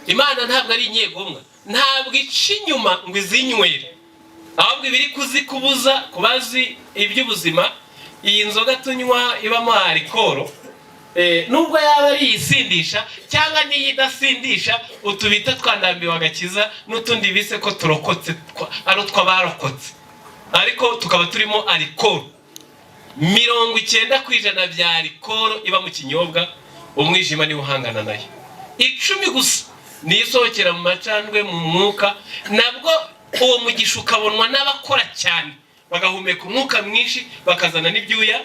Imana ntabwo ari inyegomwa, ntabwo ica inyuma ngo izinywere, ahubwo ibiri kuzikubuza kubazi iby'ubuzima. Iyi nzoga tunywa ibamo alikoro, nubwo yaba ari iyisindisha cyangwa n'iyidasindisha, utubita twandambiwe agakiza n'utundi bise ko turokotse ari utw'abarokotse, ariko tukaba turimo alikoro. 90% bya alikoro iba mu kinyobwa, umwijima niwo uhangana nayo. 10 gusa niyo isohokera mu macandwe mu mwuka, nabwo uwo mugisha ukabonwa n'abakora cyane, bagahumeka umwuka mwinshi, bakazana n'ibyuya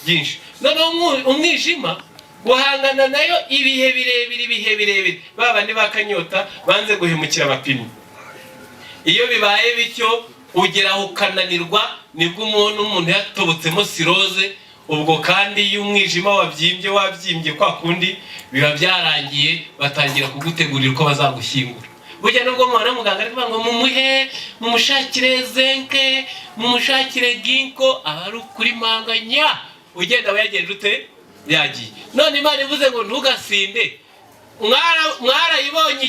byinshi. Noneho umwijima guhangana nayo ibihe birebire, babandi bakanyota banze guhemukira abapimyi. Iyo bibaye bityo ugeraho ukananirwa, nibwo umuntu yatobotsemo siroze. Ubwo kandi iyo umwijima wabyimbye kwa kundi biba byarangiye, batangira kugutegurira uko bazagushyingura. Burya nubwo mwana muganga ari kuvuga ngo mumushakire zenke, mumushakire ginko, ari ukuri manganya, ugenda wayagejeje ute yagiye. None Imana ivuze ngo ntugasinde, mwarayibonye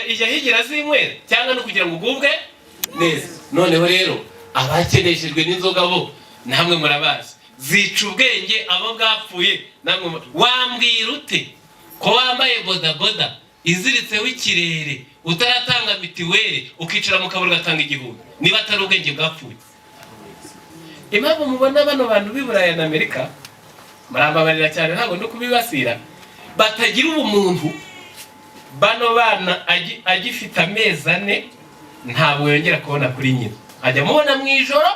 ijya higira zinywera cyangwa no kugira ngo ugubwe neza. Noneho rero abakeneshejwe n'inzoga bo namwe murabazi, zica ubwenge abo bwapfuye. Namwe wambwira ute ko wambaye bodaboda iziritseho ikirere, utaratanga mitiweli, ukicara mu kaburi ugatanga 1000, niba atari ubwenge bwapfuye? Impamvu mubona bano bantu b'Iburayi na Amerika, murambabarira cyane ntabwo no kubibasira, batagira ubumuntu. Bano bana agifite amezi 4 ntabwo yongera kubona kuri nyina, ajya mubona mu ijoro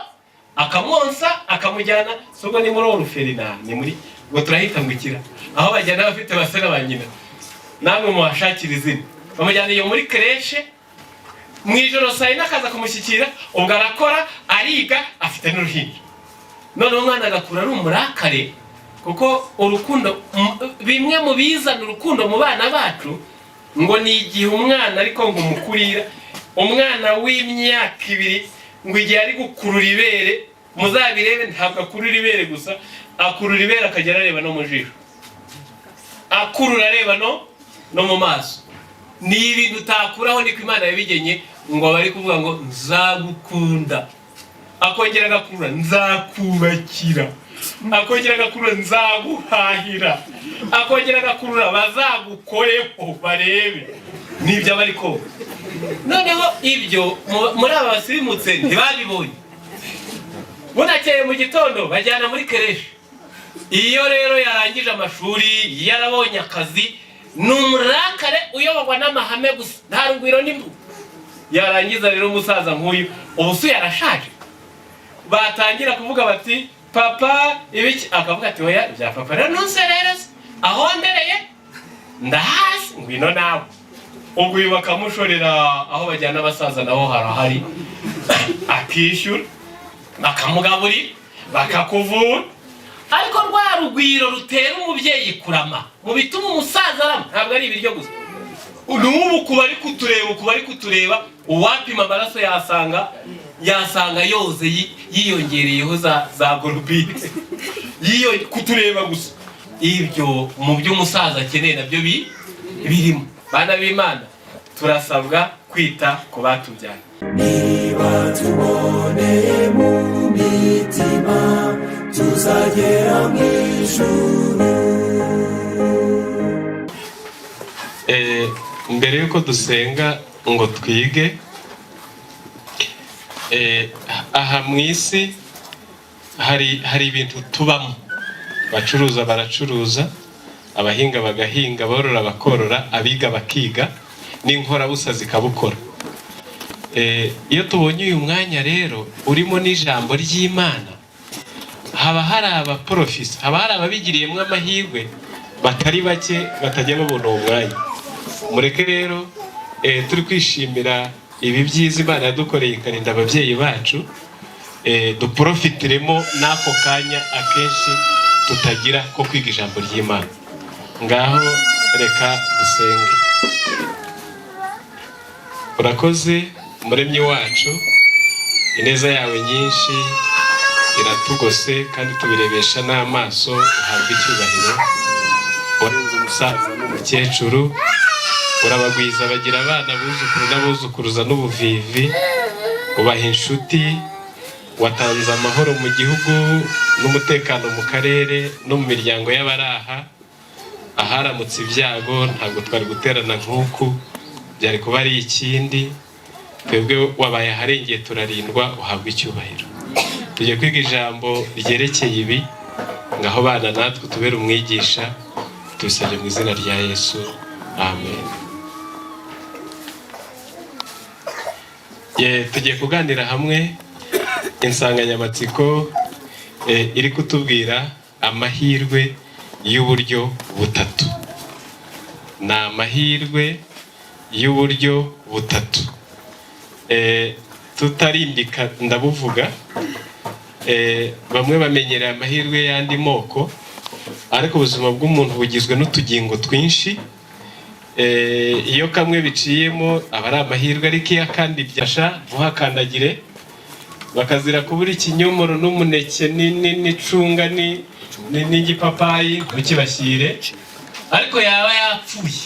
akamwonsa akamujyana. Sobwo ni muri Oruferina, ni muri ngo turahita ngukira, aho bajyana bafite basera ba nyina. Namwe muhashakira izina, bamujyana iyo muri creche mu ijoro saa 4 akaza kumushyikira, ubwo arakora ariga afite n'uruhinja. None umwana agakura ari umurakare, kuko urukundo, bimwe mu bizana urukundo mu bana bacu ngo ni igihe umwana ariko ngo umukurira. Umwana w'imyaka 2 ngo igihe ari gukurura ibere, muzabirebe ntabwo akurura ibere gusa, akurura ibere akagera areba no mu jisho, akurura areba no mu maso. Ni ibintu utakuraho, niko Imana yabigenye. Ngo bari kuvuga ngo nzagukunda, akongera agakurura nzakubakira, akongera agakurura nzaguhahira, akongera agakurura bazagukoreho barebe. Nibyo bari ko. Noneho ibyo muri aba basirimutse ntibabibonye. Bunakeye mu gitondo bajyana muri creche. Iyo rero yarangije amashuri, yarabonye akazi, n'umurakare uyoborwa n'amahame gusa, nta rugwiro n'imbu. Yarangiza rero umusaza nk'uyu, ubusu yarashaje, batangira kuvuga bati papa ibiki, akavuga ati oya bya papa rero ntuserereze, aho ndereye ndahazi, ngwino nawe. Ubwo uyu bakamushorera aho bajyana abasaza naho harahari, akishyura, bakamugaburira, bakakuvura. Ariko rwa rugwiro rutera umubyeyi kurama, mu bituma umusaza arama, ntabwo ari ibiryo gusa. N'ubu kubari kutureba, uwapima amaraso yasanga yoze yiyongereyeho za globine, kutureba gusa. Ibyo mu by'umusaza akeneye nabyo birimo. Bana b'Imana, turasabwa kwita ku batubyaye. Niba tuboneye mu mitima, tuzagera mu ijuru. Mbere yuko dusenga ngo twige, aha mu isi hari ibintu tubamo. Bacuruza baracuruza, abahinga bagahinga, borora bakorora, abiga bakiga, n'inkorabusa zikabukora. Iyo tubonye uyu mwanya rero urimo n'ijambo ry'Imana, haba hari abaprofisa, haba hari ababigiriyemo amahirwe batari bake batajya babona uwo mwanya. Mureke rero turi kwishimira ibi byiza Imana yadukoreye ikarinda ababyeyi bacu, duprofitiremo n'ako kanya akenshi tutagira ko kwiga ijambo ry'Imana. Ngaho reka dusenge. Urakoze Muremyi wacu, ineza yawe nyinshi iratugose kandi tubirebesha n'amaso, uhabwa icyubahiro. Warenze umusaza n'umukecuru, urabagwiza bagira abana buzukuru n'abuzukuruza n'ubuvivi, ubaha inshuti, watanze amahoro mu gihugu n'umutekano mu karere no mu miryango y'abaraha. Aharamutse ibyago ntabwo twari guterana nk'uku, byari kuba ari ikindi. Twebwe wabaye aharengeye turarindwa, uhabwa icyubahiro. Tugiye kwiga ijambo ryerekeye ibi, ngaho bana natwe tubere umwigisha, tubisabye mu izina rya Yesu, amen. Tugiye kuganira hamwe insanganyamatsiko iri kutubwira amahirwe y'uburyo butatu. Ni amahirwe y'uburyo butatu. Tutarimbika ndabuvuga, bamwe bamenyereye amahirwe y'andi moko, ariko ubuzima bw'umuntu bugizwe n'utugingo twinshi. Iyo kamwe biciyemo aba ari amahirwe, ariko iyo akandi byasha ntuhakandagire, bakazira kubura ikinyomoro n'umuneke n'icunga n'igipapayi ntukibashyire. Ariko yaba yapfuye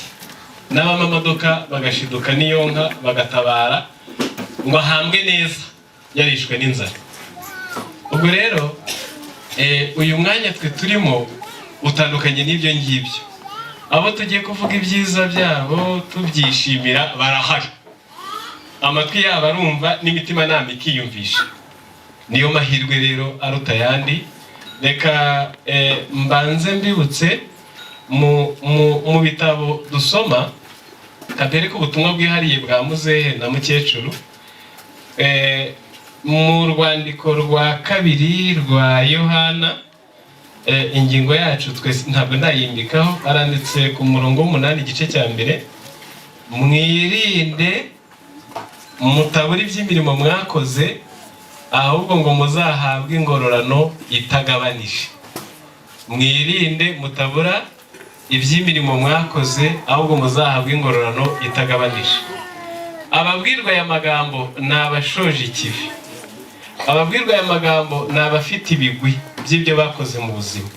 n'abamamodoka bagashiduka n'iyonka bagatabara ngo ahambwe neza yarishwe n'inzara. Ubwo rero uyu mwanya twe turimo utandukanye n'ibyo ngibyo. Abo tugiye kuvuga ibyiza byabo tubyishimira barahari, amatwi yabo arumva n'imitima nama ikiyumvisha. Niyo mahirwe rero aruta ayandi. Reka mbanze mbibutse mu bitabo dusoma, kabereka ubutumwa bwihariye bwa muzehe na mukecuru. Mu rwandiko rwa kabiri rwa Yohana, ingingo yacu twese ntabwo ndayimbikaho, aranditse ku murongo w'8 igice cya mbere: mwirinde mutabura iby'imirimo mwakoze, ahubwo ngo muzahabwe ingororano itagabanije. Mwirinde mutabura iby'imirimo mwakoze, ahubwo muzahabwe ingororano itagabanije. Ababwirwa aya magambo ni abashoje ikivi. Ababwirwa aya magambo ni abafite ibigwi by'ibyo bakoze mu buzima.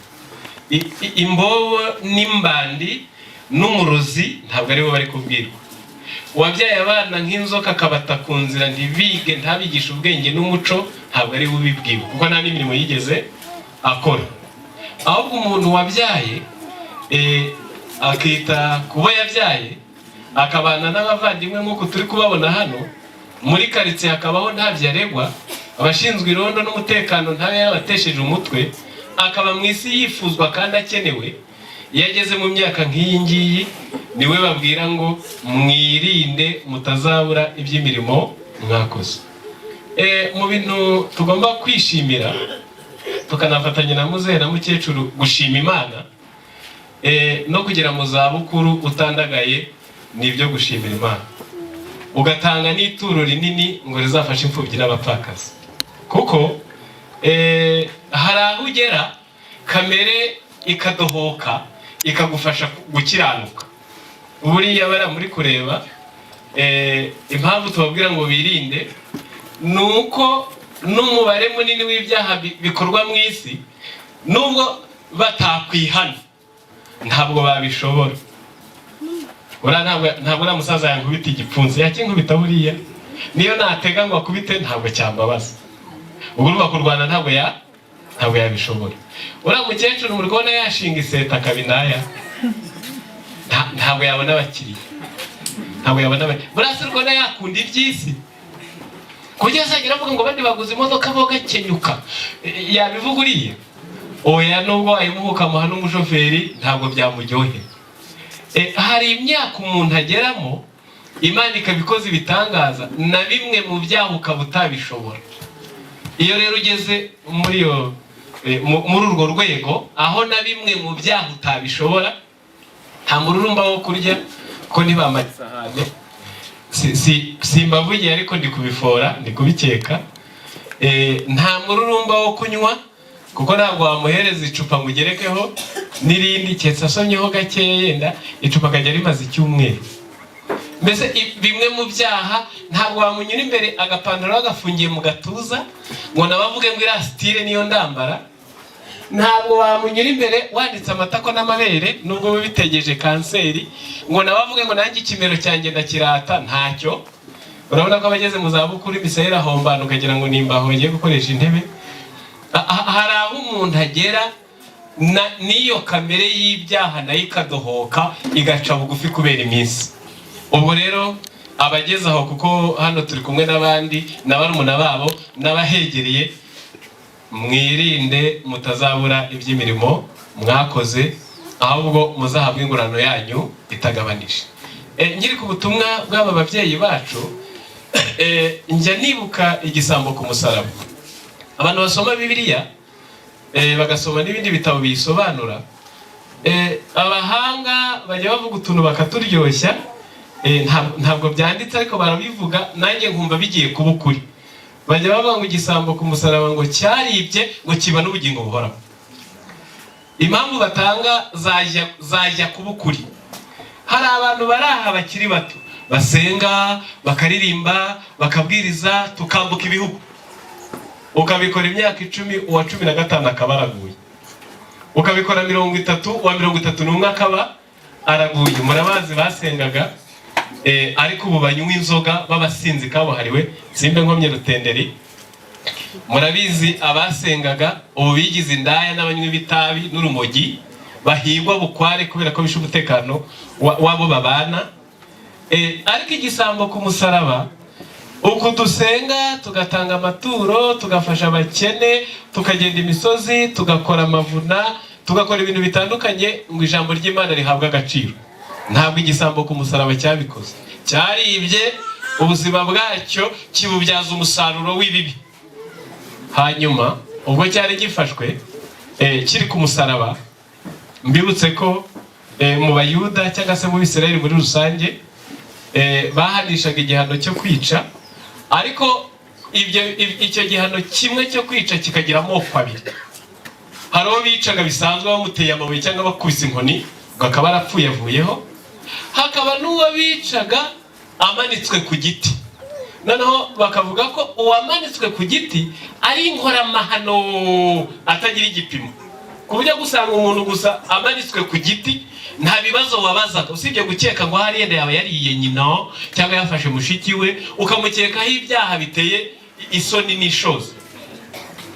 Imbobo n'imbandi n'umurozi ntabwo aribo bari kubwirwa. Uwabyaye abana nk'inzoka akabata ku nzira ntibige, ntabigisha ubwenge n'umuco, ntabwo ari we ubibwiwe, kuko nta n'imirimo yigeze akora. Ahubwo umuntu wabyaye akita kubo yabyaye, akabana n'abavandimwe nk'uko turi kubabona hano muri karitsiye, akabaho ntabyo aregwa, abashinzwe irondo n'umutekano ntabe yabatesheje umutwe, akaba mu isi yifuzwa kandi akenewe. Iyo ageze mu myaka nk'iyi ngiyi niwe babwira ngo mwirinde mutazabura iby'imirimo mwakoze. Mu bintu tugomba kwishimira tukanafatanya na muzehe na mukecuru gushima Imana no kugera mu zabukuru utandagaye, ni ibyo gushimira Imana. Ugatanga n'ituro rinini ngo rizafashe imfubyi n'abapfakazi, kuko hari aho ugera kamere ikadohoka ikagufasha gukiranuka. Buriya bara muri kureba impamvu tubabwira ngo birinde, nuko n'umubare munini w'ibyaha bikorwa mu isi nubwo batakwihana ntabwo babishobora. Ntabwo uriya musaza yankubita igipfunsi, yakinkubita buriya niyo natega ngo akubite ntabwo cyambabaza. Ubwo urumva kurwana ntabwo yabishobora. Uriya mukecuru muri kubona yashinga iseta akabinaya, ntabwo yabona abakiriya, ntabwo yabona abakiriya. Buriya se urabona yakunda iby'isi, kugeza agira avuga ngo bandi baguze imodoka bo gakenyuka, yabivuga uriya? Oya, nubwo wayimuhuka muha n'umushoferi ntabwo byamuryohera. Hari imyaka umuntu ageramo Imana ikabikoza ibitangaza, na bimwe mu byaha ukaba utabishobora. Iyo rero ugeze muri urwo rwego, aho na bimwe mu byaha utabishobora, nta mururumba wo kurya ko ntibamasahane, simbavugiye ariko ndi kubifora, ndi kubikeka. Nta mururumba wo kunywa, kuko ntabwo wamuhereza icupa ngo ugerekeho n'irindi, cyetse asomyeho gakeya yenda icupa akajya rimaze icyumweru. Mbese bimwe mu byaha ntabwo wamunyura imbere agapantaro agafungiye mu gatuza ngo nabavuge ngo iriya sitire niyo ndambara, ntabwo wamunyura imbere wanditse amatako n'amabere nubwo bitegeje kanseri ngo nawe avuge ngo nanjye ikimero cyanjye ndakirata. Ntacyo. Urabona ko abageze mu zabukuru imisaya irahombana ukagira ngo nimbaho ngiye gukoresha intebe. Hari aho umuntu agera n'iyo kamere y'ibyaha nayo ikadohoka igaca bugufi kubera iminsi. Ubwo rero abageze aho, kuko hano turi kumwe n'abandi n'abarumuna babo n'abahegereye, mwirinde mutazabura iby'imirimo mwakoze, ahubwo muzahabwa ingurano yanyu itagabanije. Ngiri ku butumwa bw'aba babyeyi bacu, njya nibuka igisambo ku musaraba. Abantu basoma Bibiliya bagasoma n'ibindi bitabo biyisobanura, abahanga bajya bavuga utuntu bakaturyoshya. Ntabwo byanditse ariko barabivuga, nanjye nkumva bigiye kuba ukuri. Bajya bavuga ngo igisambo ku musaraba ngo cyaribye ngo kiba n'ubugingo buhoraho. Impamvu batanga zajya kuba ukuri. Hari abantu bari aha bakiri bato basenga, bakaririmba, bakabwiriza, tukambuka ibihugu. Ukabikora imyaka 10, uwa 15 akaba araguye. Ukabikora 30, uwa 31 akaba araguye. Murabazi basengaga ariko ubu banywa inzoga b'abasinzi kabuhariwe, simbe nkomye Rutenderi. Murabizi abasengaga ubu bigize indaya n'abanywi bitabi n'urumogi, bahigwa bukware kubera ko bishe umutekano wabo babana. Ariko igisambo ku musaraba, uko dusenga tugatanga amaturo, tugafasha abakene, tukagenda imisozi, tugakora amavuna, tugakora ibintu bitandukanye, ngo ijambo ry'Imana rihabwa agaciro. Ntabwo igisambo ku musaraba cyabikoze. Cyaribye ubuzima bwacyo kibubyaza umusaruro w'ibibi. Hanyuma ubwo cyari gifashwe kiri ku musaraba, mbibutse ko mu Bayuda cyangwa se mu Bisirayeli muri rusange bahanishaga igihano cyo kwica, ariko icyo gihano kimwe cyo kwica kikagira amoko abiri. Hari uwo bicaga bisanzwe bamuteye amabuye cyangwa bakubise inkoni ngo akaba arapfuye avuyeho. Hakaba n'uwo bicaga amanitswe ku giti. Noneho bakavuga ko uwamanitswe ku giti ari inkoramahano atagira igipimo, ku buryo gusanga umuntu gusa amanitswe ku giti nta bibazo wabazaga, usibye gukeka ngo hari yenda yaba yariye nyina cyangwa yafashe mushiki we, ukamukekaho ibyaha biteye isoni n'ishozi.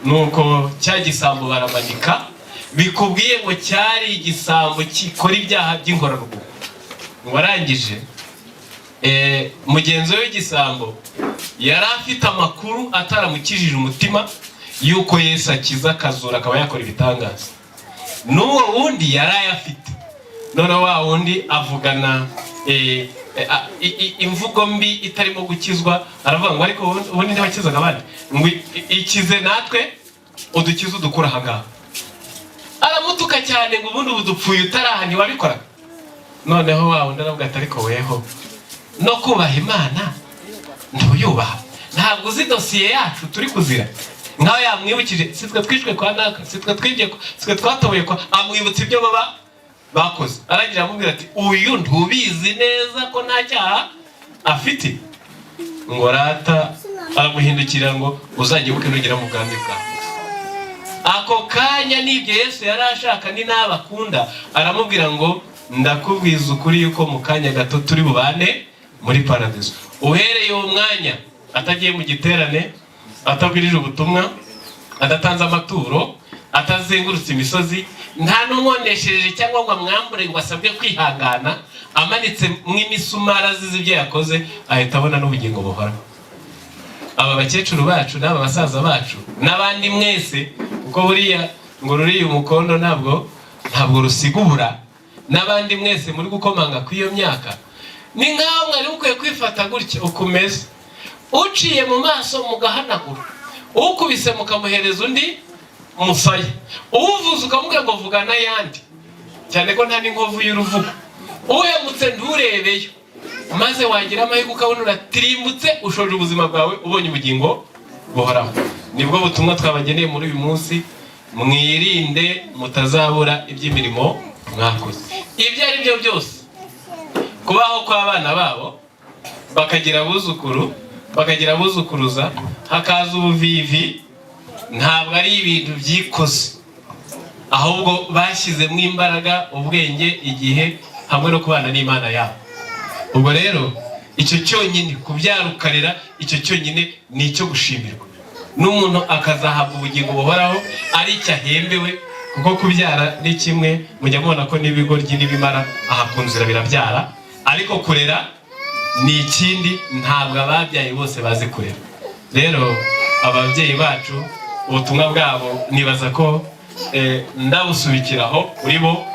Nuko cya gisambo baramanika, bikubwiye ngo cyari igisambo kikora ibyaha by'inkorarugo. Warangije mugenzi w'igisambo yari afite amakuru ataramukijije umutima yuko Yesu akiza akazura akaba yakora ibitangaza. N'uwo wundi yari ayafite. None wa wundi avugana imvugo mbi itarimo gukizwa, aravuga ngo ariko ubundi ntibakizaga abandi, ngo ikize natwe udukize udukura aha ngaha. Aramutuka cyane ngo ubundi udupfuye utaraha ntiwabikoraga. Noneho wa wundi aravuga ati ariko weho no kubaha Imana ntuyubaha, ntabwo uzi dosiye yacu turi kuzira. Nkaho yamwibukije, sitwe twishwe kwa naka, sitwe twibye, sitwe twatoboye kwa, amwibutsa ibyo baba bakoze. Aragira amubwira ati uyu ntubizi neza ko nta cyaha afite? Ngo rata aramuhindukira ngo uzanyibuke nugera mu bwami bwawe. Ako kanya nibyo Yesu yari ashaka ni n'abakunda, aramubwira ngo ndakubwiza ukuri yuko mu kanya gato turi bubane muri paradiso. Uhereye uwo mwanya atagiye mu giterane, atabwirije ubutumwa, adatanze amaturo, atazengurutse imisozi, nta n'umwoneshereje cyangwa ngo amwambure ngo asabwe kwihangana, amanitse mw'imisumari azize ibyo yakoze, ahita abona n'ubugingo buhoraho. Aba bakecuru bacu n'aba basaza bacu n'abandi mwese, kuko buriya ngo ruriya umukondo ntabwo rusigubura, n'abandi mwese muri gukomanga kw'iyo myaka, ni nkaho mwari mukwiye kwifata gutya ukumeze. Uciye mu maso mugahanagura, ukubise mukamuhereza undi musaya, uvuze ukamubwira ngo vuga n'ayandi, cyane ko nta n'inkovu y'uruvugo. Uhemutse nturebeyo, maze wagira amahirwe ukabona uratirimbutse, ushoje ubuzima bwawe ubonye ubugingo buhoraho. Nibwo butumwa twabageneye muri uyu munsi. Mwirinde mutazabura iby'imirimo mwakoze. Ibyo ari byo byose, kubaho kw'abana babo bakagira abuzukuru, bakagira abuzukuruza, hakaza ubuvivi, ntabwo ari ibintu byikoze. ahubwo bashyizemo imbaraga, ubwenge, igihe hamwe no kubana n'Imana yabo. Ubwo rero icyo cyonyine, kubyara ukarera, icyo cyonyine ni icyo gushimirwa. N'umuntu akazahabwa ubugingo buhoraho ari icyo ahembewe, kuko kubyara ni kimwe, mujya mubona ko n'ibigoryi n'ibimara aha ku nzira birabyara, ariko kurera ni ikindi. Ntabwo ababyaye bose bazi kurera. Rero ababyeyi bacu ubutumwa bwabo nibaza ko ndabusubikiraho kuri bo,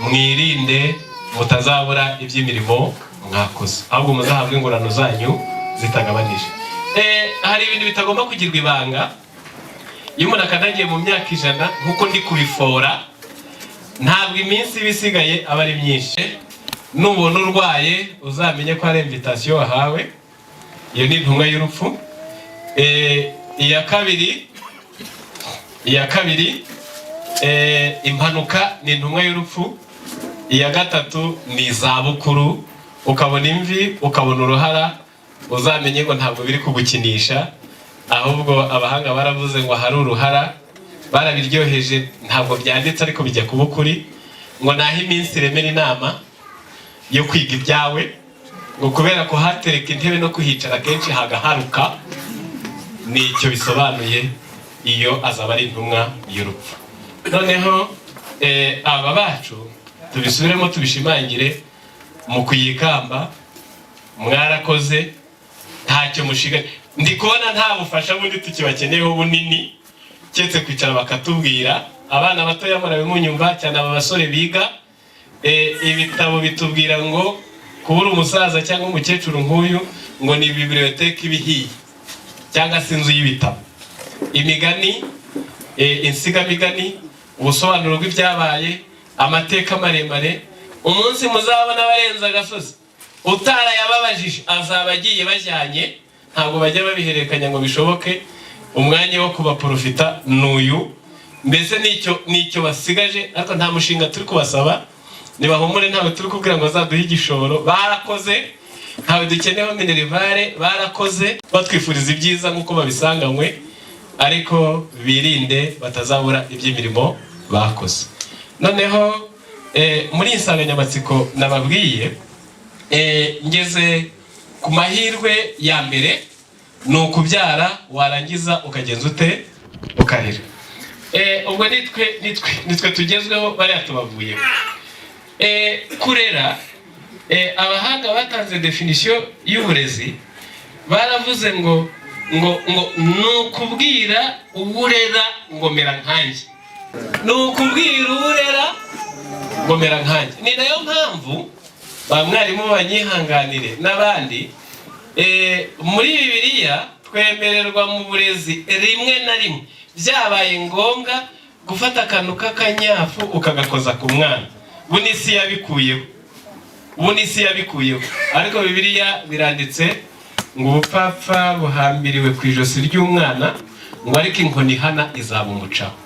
mwirinde mutazabura iby'imirimo mwakoze, ahubwo muzahabwe ingorano zanyu zitagabanije. Hari ibintu bitagomba kugirwa ibanga. Iyo umuntu akandagiye mu myaka 100 nkuko ndi kubifora, ntabwo iminsi bisigaye aba ari myinshi. Nubona urwaye uzamenye ko ari invitation wahawe, iyo ni intumwa y'urupfu. Iya kabiri impanuka ni intumwa y'urupfu. Iya gatatu ni izabukuru, ukabona imvi, ukabona uruhara, uzamenye ngo ntabwo biri kugukinisha, ahubwo abahanga baravuze ngo hari uruhara, barabiryoheje, ntabwo byanditse ariko bijya kuba ukuri, ngo naho iminsi iremera inama yo kwiga ibyawe, ngo kubera ko hatereka intebe no kuhicara kenshi hagaharuka, nicyo bisobanuye iyo azaba ari intumwa y'urupfu. Noneho aba bacu tubisubiremo, tubishimangire, mu kuyikamba mwarakoze, ntacyo mushigaye. Ndi kubona nta bufasha bundi tukibakeneyeho bunini, cyetse kwicara bakatubwira. Abana batoya murabimunyumva cyane, aba basore biga ibitabo bitubwira ngo kubura umusaza cyangwa umukecuru nk'uyu ngo ni biblioteki ibihiye, cyangwa se inzu y'ibitabo. Imigani, insigamigani, ubusobanuro bw'ibyabaye, amateka maremare. Umunsi muzabona abarenza agasozi utarayababajije azaba agiye bajyanye, ntabwo bajya babihererekanya ngo bishoboke. Umwanya wo kubaprofita n'uyu, mbese nicyo basigaje. Ariko nta mushinga turi kubasaba, nibahumure, ntawe turi kubwira ngo bazaduhe igishoro. Barakoze, ntawe dukeneyeho minerivare, barakoze, batwifuriza ibyiza nk'uko babisanganywe, ariko birinde batazabura iby'imirimo bakoze. Noneho muri insanganyamatsiko nababwiye, ngeze ku mahirwe ya mbere, ni ukubyara warangiza ukagenza ute, ukarera. Ubwo nitwe tugezweho, bariya tubavuyeho. Kurera, abahanga batanze definition y'uburezi, baravuze ngo nukubwira uburera ngo mera nkanjye, nukubwira uburera ngo mera nkanjye. Ni nayo mpamvu ba mwarimu banyihanganire n'abandi, muri Bibiliya twemererwa mu burezi rimwe na rimwe byabaye ngombwa gufata akantu k'akanyafu ukagakoza ku mwana. Bunisi yabikuyeho, ariko Bibiliya biranditse ngo ubupfapfa buhambiriwe ku ijosi ry'umwana, ngo ariko inkoni ihana izaba umucaho.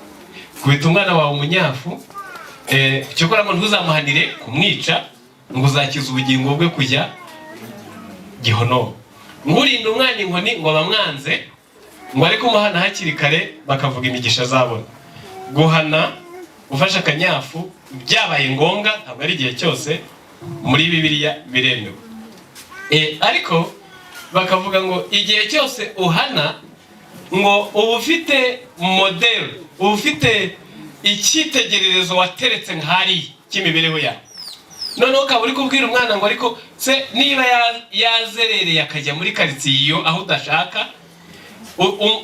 Kubita umwana wawe umunyafu, cyokora ngo ntuzamuhanire kumwica, ngo uzakiza ubugingo bwe kujya gihonomo. Ngurinda umwana inkoni ngo bamwanze, ngo ariko umuhana hakiri kare bakavuga imigisha azabona. Guhana ufashe akanyafu byabaye ngombwa, ntabwo ari igihe cyose, muri Bibiliya biremewe. Ariko bakavuga ngo igihe cyose uhana, ngo uba ufite model, uba ufite icyitegererezo wateretse nk'ari cy'imibereho yawe. Noneho ukaba uri kubwira umwana ngo ariko se niba yazerereye akajya muri karitsiye iyo aho udashaka,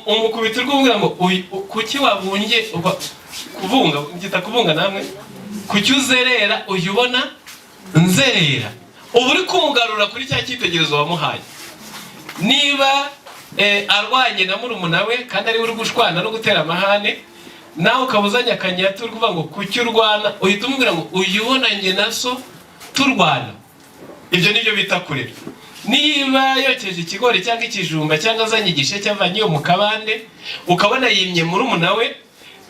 umukubita uri kumubwira ngo kuki wabunge kubunga, ngita kubunga namwe, kuki uzerera uyu ubona nzerera. Ubu uri kumugarura kuri cya cyitegererezo wamuhaye. Niba arwanye na murumuna we kandi ari uri gushwana no gutera amahane, nawe ukabuzanya akanyatu uri kuvuga ngo kuki urwana, uhita umubwira ngo uyu ubona njye na so turwana. Ibyo nibyo bita kurera. Niba yokeje ikigori cyangwa ikijumba cyangwa azanye igishe cyavanye mu kabande, ukabona yimye murumuna we,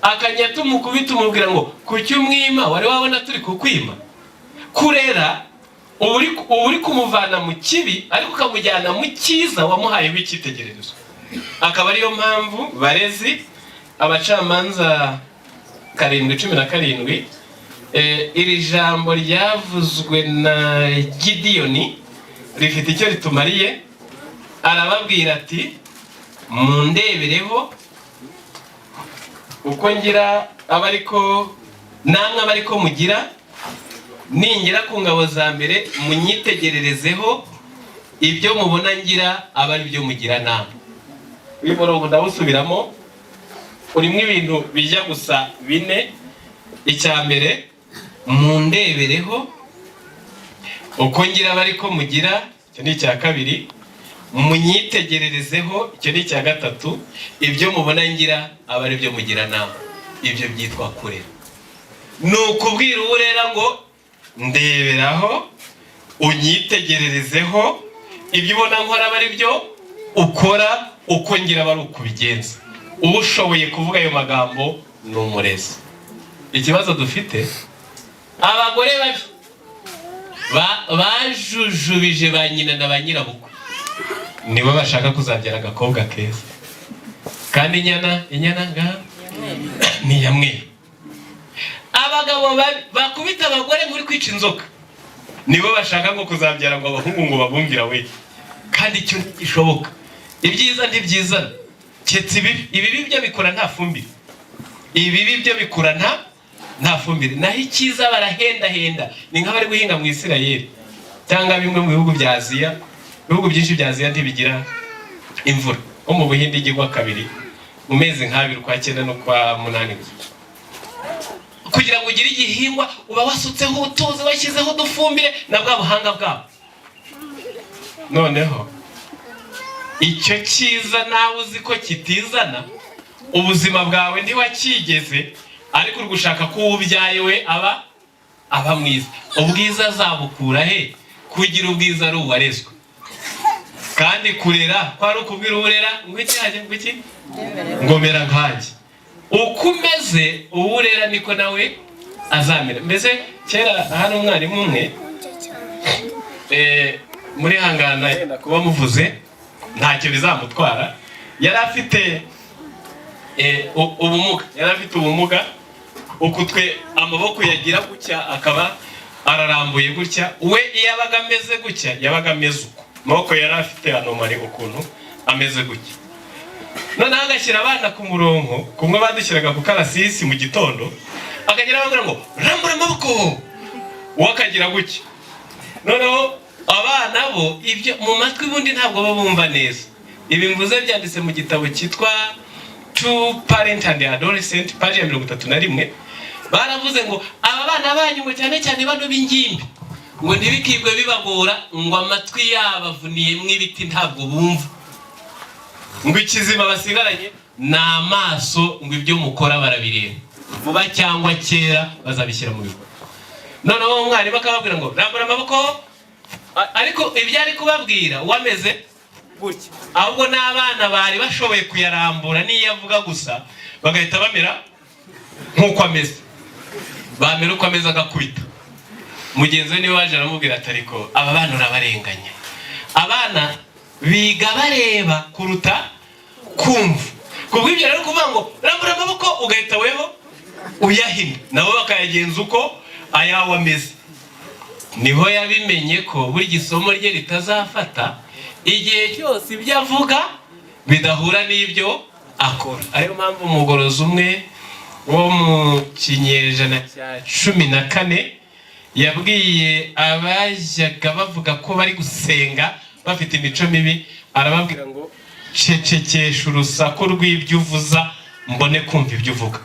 akanyatu umukubita umubwira ngo kuki umwima, wari wabona turi kukwima. Kurera uri kumuvana mu kibi ariko ukamujyana mu cyiza wamuhaye w'icyitegererezo. Akaba ariyo mpamvu barezi, abacamanza 7:17 iri jambo ryavuzwe na Gideyoni rifite icyo ritumariye. Arababwira ati mundebereho uko ngira abariko namwe abariko mugira, ningera ku ngabo za mbere munyitegererezeho ibyo mubona ngira abari byo mugira namwe. Uyu murongo ndawusubiramo, urimo ibintu bijya gusa bine. Icya mbere, mundebereho uko ngira abariko mugira, icyo ni icya kabiri. Munyitegererezeho, icyo ni icya gatatu. Ibyo mubona ngira abari byo mugira namwe, ibyo byitwa kurera. Ni ukubwira urera ngo ndeberaho, unyitegererezeho, ibyo ubona nkora abari byo ukora, uko ngira abari ukubigenza. Uba ushoboye kuvuga ayo magambo ni umurezi. Ikibazo dufite, abagore bajujubije ba nyina na ba nyirabukwe, nibo bashaka kuzabyara agakobwa keza, kandi inyana ni yamwe. Abagabo bakubita abagore muri kwica inzoka, nibo bashaka ngo kuzabyara ngo abahungu ngo babumvira we, kandi icyo ntigishoboka. Ibyiza ntibyizana cyetse ibibi byo bikora nta fumbire, ibibi byo bikora nta fumbire. Naho icyiza barahendahenda, ni nk'abari guhinga mu Isirayeli cyangwa bimwe mu bihugu bya Aziya. Ibihugu byinshi bya Aziya ntibigira imvura, nko mu Buhinde igwa kabiri mu mezi nk'abiri, kwa 9 no kwa 8. Kugira ngo ugire igihingwa uba wasutseho utuzi, washyizeho udufumbire na bwa buhanga bwabo. Noneho icyo cyiza nawe uzi ko kitizana, ubuzima bwawe ntiwakigeze, ariko uri gushaka ko ubyaye we aba mwiza. Ubwiza azabukura he? Kugira ubwiza ari uwarezwe. Kandi kurera kwari ukubwira urera ngwiki ngomera nkanjye. Uko umeze uwurera niko nawe azamera. Mbese kera hano umwarimu umwe muri hangana yenda kuba muvuze ntacyo bizamutwara, yari afite ubumuga, ukutwe amaboko yagira gutya akaba ararambuye gutya. We yabaga ameze gutya, yabaga ameze uko, amaboko yari afite anomali ukuntu ameze gutya. Noneho agashyira abana ku murongo, kumwe badushyiraga ku karasisi mu gitondo, akagira ababwira ngo rambura amaboko, uwo akagira gutya. Noneho abana bo ibyo mu matwi bundi ntabwo babumva neza. Ibi mvuze byanditse mu gitabo cyitwa To Parent and Adolescent, page ya 31. Baravuze ngo aba bana banyu ngo cyane cyane bano b'ingimbi ngo ntibikibwe bibagora, ngo amatwi yabavuniye mw'ibiti ntabwo bumva, ngo ikizima basigaranye ni amaso, ngo ibyo mukora barabireba, vuba cyangwa kera bazabishyira mu bikorwa. Noneho umwarimu akababwira ngo rambura amaboko, ariko ibyo ari kubabwira wameze gutya. Ahubwo n'abana bari bashoboye kuyarambura, niyo avuga gusa bagahita bamera nk'uko ameze, bamera uko ameze agakubita. Mugenzi we niwe waje aramubwira ati ariko aba bana urabarenganya. Abana biga bareba kuruta kumva. Kubwo ibyo rero kuvuga ngo rambura amaboko ugahita weho uyahina, nabo bakayagenza uko ayawe ameze. Niho yabimenye ko buri gisomo rye ritazafata igihe cyose ibyo avuga bidahura n'ibyo akora. Ariyo mpamvu umugorozi umwe wo mu kinyejana cya 14 yabwiye abajyaga bavuga ko bari gusenga bafite imico mibi, arababwira ngo cecekesha urusaku rw'ibyo uvuza mbone kumva ibyo uvuga.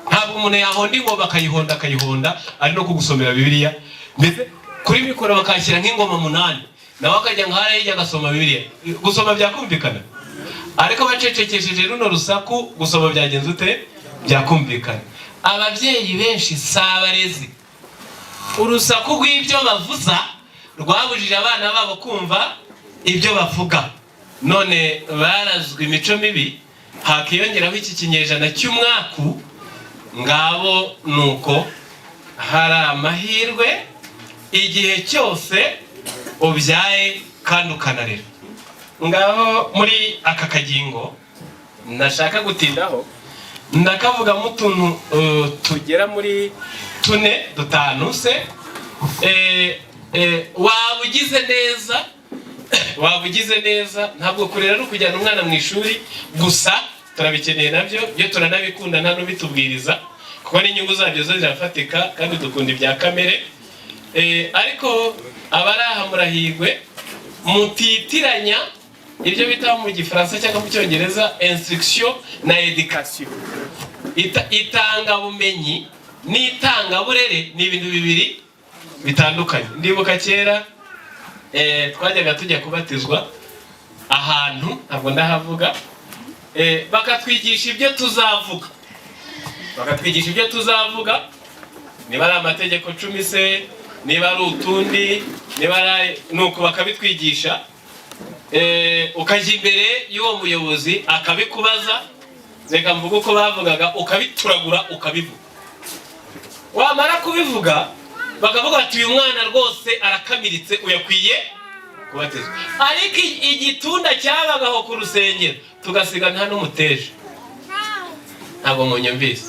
Ntabwo umuntu yahonda ingoma akayihonda ari no kugusomera Bibiliya, mbese kuri mikoro bakashyira nk'ingoma 8 nawe akajya nk'ahara yijya agasoma Bibiliya. Gusoma byakumvikana, ariko bacecekesheje runo rusaku gusoma byagenze ute? Byakumvikana. Ababyeyi benshi sabarezi, urusaku rw'ibyo bavuza rwabujije abana babo kumva ibyo bavuga. None barazwe imico mibi, hakiyongeraho iki kinyejana cy'umwaku. Ngabo nuko hari amahirwe igihe cyose ubyaye kandi ukanarera. Ngaho muri aka kagingo nashaka gutindaho ndakavuga mu tuntu tugera muri 4 5 se waba ugize neza ntabwo kurera ari ukujyana umwana mu ishuri gusa, turabikeneye nabyo iyo turanabikunda nta n'ubitubwiriza kuko n'inyungu zabyo zo zirafatika kandi dukunda ibya kamere. Ariko abaraha murahigwe mutitiranya ibyo bita mu gifaransa cyangwa mu cyongereza instruction na education. Itanga bumenyi n'itanga burere ni ibintu bibiri bitandukanye. Ndibuka kera twajyaga tujya kubatizwa ahantu, ntabwo ndahavuga, bakatwigisha ibyo tuzavuga, niba ari amategeko 10 se, niba ari utundi, niba ari nuko bakabitwigisha, ukajya imbere y'uwo muyobozi akabikubaza, reka mvuga uko bavugaga, ukabituragura ukabivuga. Wamara kubivuga bakavuga ati uyu mwana rwose arakamiritse uyakwiye kubatizwa. Ariko igitunda cyabagaho ku rusengero tugasiga nta n'umuteje, ntabwo munyumvise,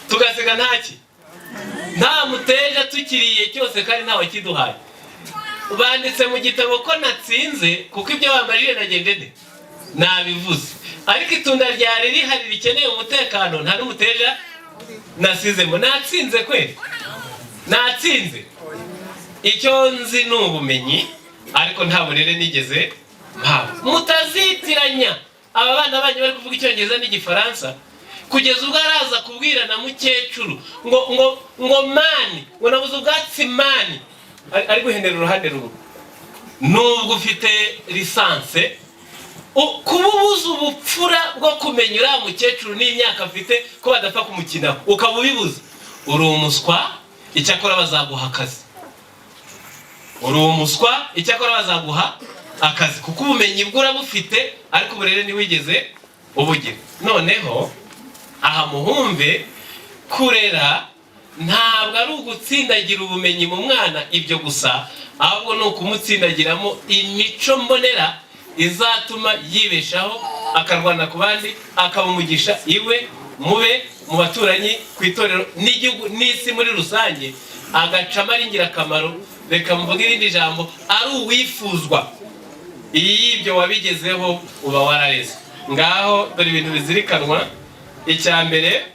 tugasiga nta muteje tukiriye cyose kandi ntawe kiduhaye. Banditse mu gitabo ko natsinze kuko ibyo bambarije nagende nabivuze, ariko itunda ryari rihari rikeneye umutekano nta n'umuteje nasizemo. Natsinze kweli, natsinze. Icyo nzi ni ubumenyi ariko nta burere nigeze mpamvu. Mutazitiranya aba bana banyu bari kuvuga icyongereza n'igifaransa kugeza ubwo araza kubwira na mukecuru ngo mani, ngo nabuze ubwatsi mani, ari guhendera uruhande rumwe. Nubwo ufite lisanse, kububuza ubupfura bwo kumenya uriya mukecuru n'imyaka afite ko badapfa kumukinaho ukaba ubibuza, uri umuswa. Icyakora bazaguha akazi, kuko ubumenyi bwo urabufite ariko uburere ntiwigeze ubugira. Noneho aha muhumve, kurera ntabwo ari ugutsindagira ubumenyi mu mwana ibyo gusa, ahubwo ni ukumutsindagiramo imico mbonera izatuma yibeshaho, akarwana ku bandi, akaba umugisha iwe, mube mu baturanyi, ku itorero n'igihugu n'isi muri rusange, agacamo ari ingirakamaro. Reka mvuge irindi jambo, ari uwifuzwa. Iyo ibyo wabigezeho uba warareze. Ngaho dore ibintu bizirikanwa. Icya mbere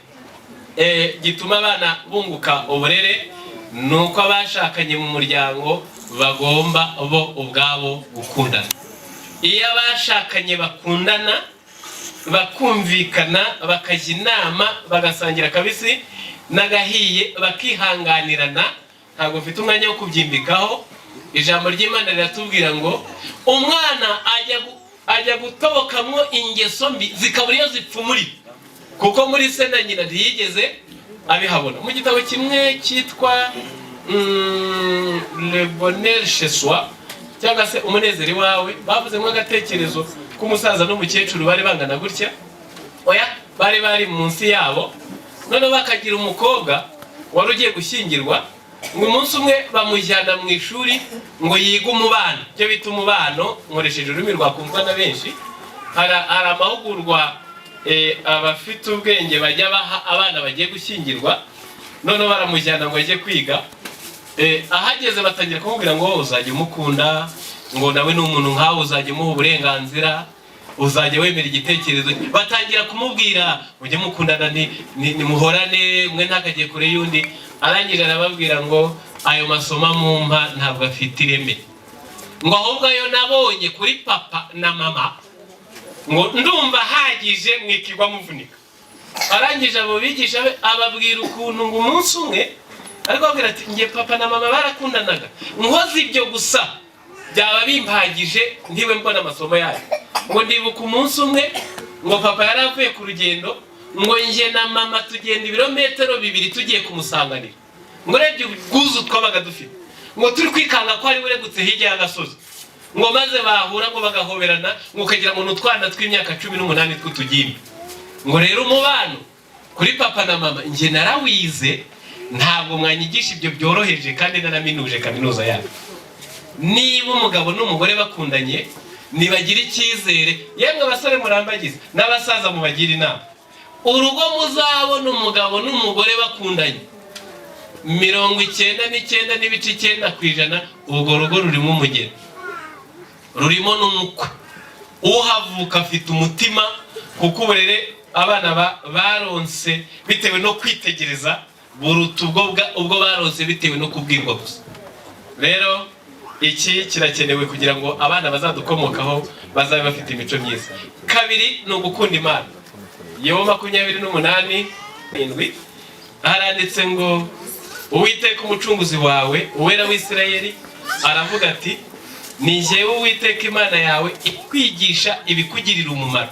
gituma abana bunguka uburere ni uko abashakanye mu muryango bagomba bo ubwabo gukundana. Iyo abashakanye bakundana, bakumvikana, bakajya inama, bagasangira akabisi n'agahiye, bakihanganirana, ntabwo mfite umwanya wo kubyimbikaho. Ijambo ry'Imana riratubwira ngo umwana ajya gutobokamwo ingeso mbi zikabura iyo zipfumurira, kuko muri se na nyina ntiyigeze abihabona. Mu gitabo kimwe cyitwa Le Bonheur chez soi cyangwa se umunezero iwawe, bavuzemo agatekerezo k'umusaza n'umukecuru bari bangana gutya, bari munsi yabo. Noneho bakagira umukobwa wari ugiye gushyingirwa, ngo umunsi umwe bamujyana mu ishuri ngo yige umubano. Ibyo bita umubano, nkoresheje ururimi rwakumvwa na benshi. Hari amahugurwa abafite ubwenge bajya baha abana bagiye gushyingirwa. Noneho baramujyana ngo ajye kwiga. Ahageze batangira kumubwira ngo uzajya umukunda, ngo nawe ni umuntu nkawe, uzajya umuha uburenganzira, uzajya wemera igitekerezo. Batangira kumubwira ujye mukundana, nimuhorane, mwe ntakagiye kure y'undi. Arangije arababwira ngo ayo masomo mumpa ntabwo afite ireme, ngo ahubwo ayo nabonye kuri papa na mama ngo ndumva hagije mwikigwa muvunika. Arangije abo bigisha be ababwira ukuntu ngo umunsi umwe ariko ababwira ati ngiye papa na mama barakundanaga, nkoze ibyo gusa byaba bimpagije ntiwe mbona amasomo yayo. Ngo ndibuka umunsi umwe ngo papa yari avuye ku rugendo, ngo nje na mama tugenda ibirometero 2 tugiye kumusanganira. Ngo rebye ubwuzu twabaga dufite, ngo turi kwikanga ko ari buregutse hirya y'agasozi. Ngo maze bahura ngo bagahoberana, ngo kagira ngo nutwana tw'imyaka 18 tw'utugimbi. Ngo rero umubano kuri papa na mama nje narawize, ntabwo mwanyigisha ibyo byoroheje kandi naraminuje kaminuza yayo. Niba umugabo n'umugore bakundanye, nibagira icyizere. Yemwe abasore murambagize n'abasaza mubagira inama, urugo muzabona umugabo n'umugore bakundanye 99.9% urwo rugo rurimo umugeni, rurimo n'umukwe. Uhavuka afite umutima, kuko uburere abana baronse bitewe no kwitegereza buruta ubwo baronse bitewe no kubwirwa gusa. Rero iki kirakenewe kugira ngo abana bazadukomokaho bazabe bafite imico myiza. Kabiri ni ugukunda Imana. Yobu 28:7 haranditse ngo Uwiteka umucunguzi wawe, uwera w'Isirayeli, aravuga ati ni jyewe Uwiteka Imana yawe ikwigisha ibikugirira umumaro.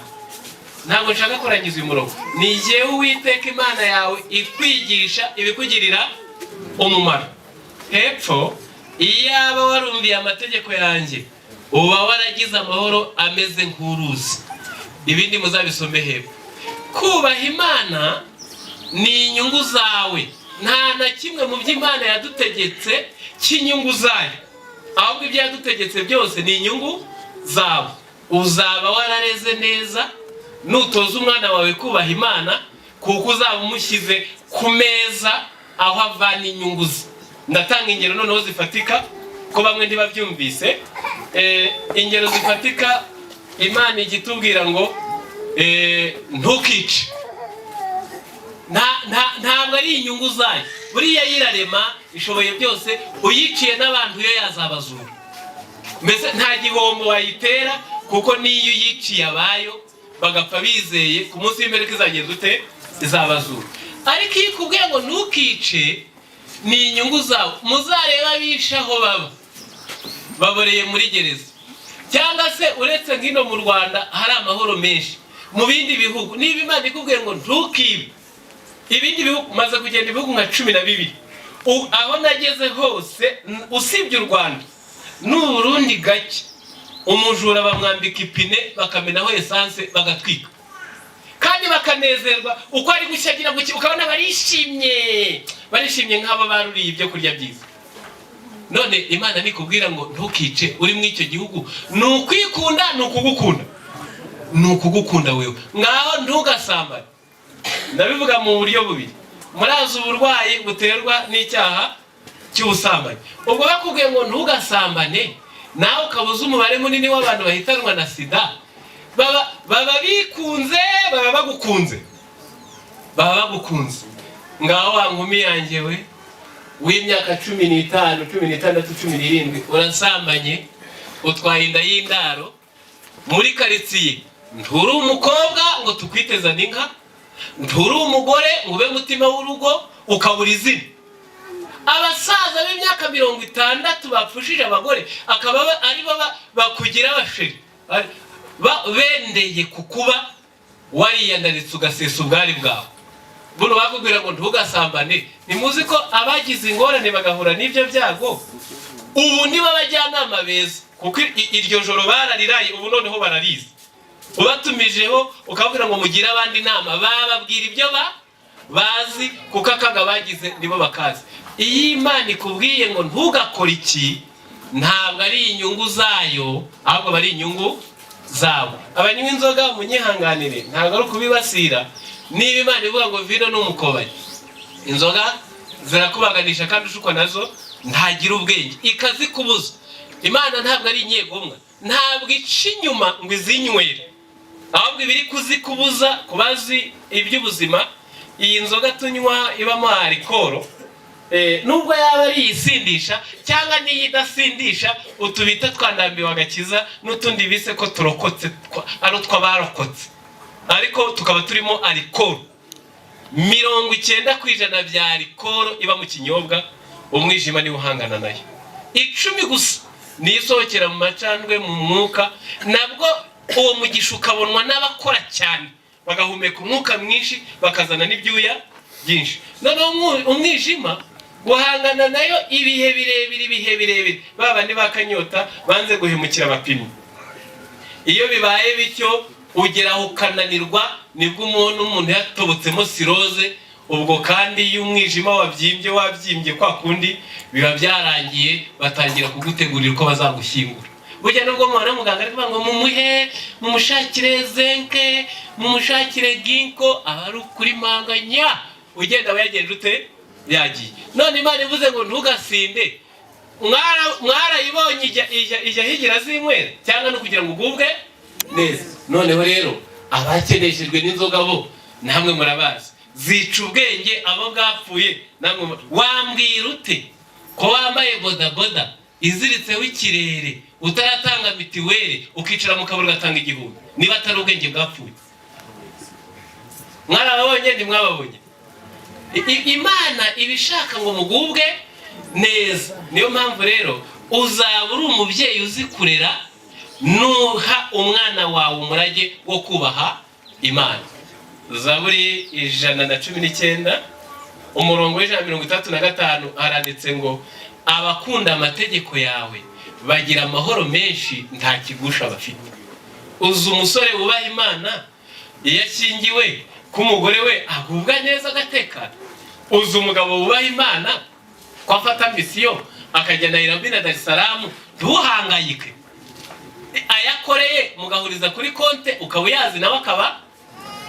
Ntabwo nshaka kurangiza uyu murongo. Ni jyewe Uwiteka Imana yawe ikwigisha ibikugirira umumaro. Hepfo, iyaba warumviye amategeko yanjye uba waragize amahoro ameze nk'uruzi. Ibindi muzabisome hepfo. Kubaha Imana ni inyungu zawe. Nta na kimwe mu by'Imana yadutegetse cy'inyungu zayo, ahubwo ibyo yadutegetse byose ni inyungu zawe. Uzaba warareze neza nutoza umwana wawe kubaha Imana, kuko uzaba umushyize ku meza aho avana inyungu ze. Ndatanga ingero noneho zifatika ko bamwe ntibabyumvise. Ingero zifatika, Imana igitubwira ngo ntukice. Ntabwo ari inyungu zayo. Buriya yirarema ishoboye byose, uyiciye n'abantu yo yazabazura. Mbese nta gihombo wayitera, kuko niyo uyiciye abayo bagapfa bizeye ku munsi w'imperuka izagenda ute? Izabazura. Ariko iyo ikubwiye ngo ntukice, ni inyungu zawe. Muzareba abishe aho baba, baboreye muri gereza. Cyangwa se uretse nk'ino mu Rwanda hari amahoro menshi. Mu bindi bihugu niba Imana ikubwiye ngo ntukibe, ibindi bihugu maze kugenda ibihugu nka 12, aho nageze hose usibye u Rwanda n'u Burundi gake, umujura bamwambika ipine bakamenaho essence bagatwika, kandi bakanezerwa uko ari gushagira guki, ukabona barishimye nk'aba baruriye ibyo kurya byiza. None Imana nikubwira ngo ntukice uri mu icyo gihugu, nukwikunda nukugukunda wewe. Ngaho ntugasambane. Ndabivuga mu buryo bubiri. Murazi uburwayi buterwa n'icyaha cy'ubusambanyi. Ubwo bakubwiye ngo ntugasambane, nawe ukabuza umubare munini w'abantu bahitanwa na sida, baba bikunze, baba bagukunze. Ngaho wa nkumi yanjye we w'imyaka 15, 16, 17 urasambanye, utwaye inda y'indaro muri karitsiye. Nturi umukobwa ngo tukwiteza n'inka, nturi umugore ngo ube mutima w'urugo ukabura izina. Abasaza b'imyaka 60 bapfushije abagore, akaba ari bo bakugira abasheri, bendeye kukuba wariyandaritse ugasesa ubwari bwawe. Buno bakubwira ngo ntugasambane. Nimuzi ko abagize ingorane bagahura n'ibyo byago ubu niba abajyanama beza, kuko iryo joro barariraye, ubu noneho bararize. Ubatumijeho ukabwira ngo mugire abandi inama, bababwira ibyo bazi, kuko akaga bagize nibo bakazi. Iyi Imana ikubwiye ngo ntugakore iki, ntabwo ari inyungu zayo, ahubwo bari inyungu zawe. Abanywa inzoga munyihanganire, ntabwo ari ukubibasira. Niba Imana ivuga ngo vino n'umukobanyi, inzoga zirakubaganisha kandi ushukwa nazo ntagira ubwenge, ikazikubuza. Imana ntabwo ari inyegomwa, ntabwo ica inyuma ngo izinywere, ahubwo ibiri kuzikubuza kubazi iby'ubuzima. Iyi nzoga tunywa ibamo alcohol, nubwo yaba ari isindisha cyangwa niyo idasindisha, utubita twandambiwe agakiza n'utundi bise ko turokotse, ari utwabarokotse, ariko tukaba turimo alcohol. 90% bya alcohol iba mu kinyobwa, umwijima ni uhangana nayo. 10 gusa ni isohokera mu macandwe mu mwuka, nabwo uwo mugisha ukabonwa n'abakora cyane, bagahumeka umwuka mwinshi, bakazana n'ibyuya byinshi. Noneho umwijima guhangana nayo ibihe birebire, babandi bakanyota banze guhemukira abapimyi. Iyo bibaye bityo ugeraho ukananirwa, nibwo umuntu yatobotsemo siroze. Ubwo kandi iyo umwijima wabyimbye kwa kundi biba byarangiye, batangira kugutegurira uko bazagushyingura. Burya nubwo mwana muganga ari kuvuga ngo mumuhe mumushakire zenke, mumushakire ginko, ari ukuri manganya ugenda wayagenje ute yagiye. None Imana ivuze ngo ntugasinde, mwarayibonye ijya higira zinywera cyangwa no kugira ngo ugubwe neza. Noneho rero abakeneshejwe n'inzoga bo namwe murabazi, zica ubwenge abo bwapfuye namwe. Wambwira ute ko wambaye bodaboda iziritseho ikirere utaratanga mitiweli ukicara mu kaburi ugatanga 1000, niba atari ubwenge bwapfuye? Mwarababonye ntimwababonye? Imana ibishaka ngo mugubwe neza. Niyo mpamvu rero uzaba uri umubyeyi uzi kurera, nuha umwana wawe umurage wo kubaha Imana. Zaburi 119 umurongo w'135 haranditse ngo abakunda amategeko yawe bagira amahoro menshi nta kigusha bafite. Uzi umusore wubaha Imana iyo ashyingiwe ko umugore we agubwa neza agatekana. Uzi umugabo wubaha Imana ko afata misiyo akajya Nairobi na Dar es Salaam ntuhangayike, ayakoreye mugahuriza kuri konte ukaba uyazi nawe akaba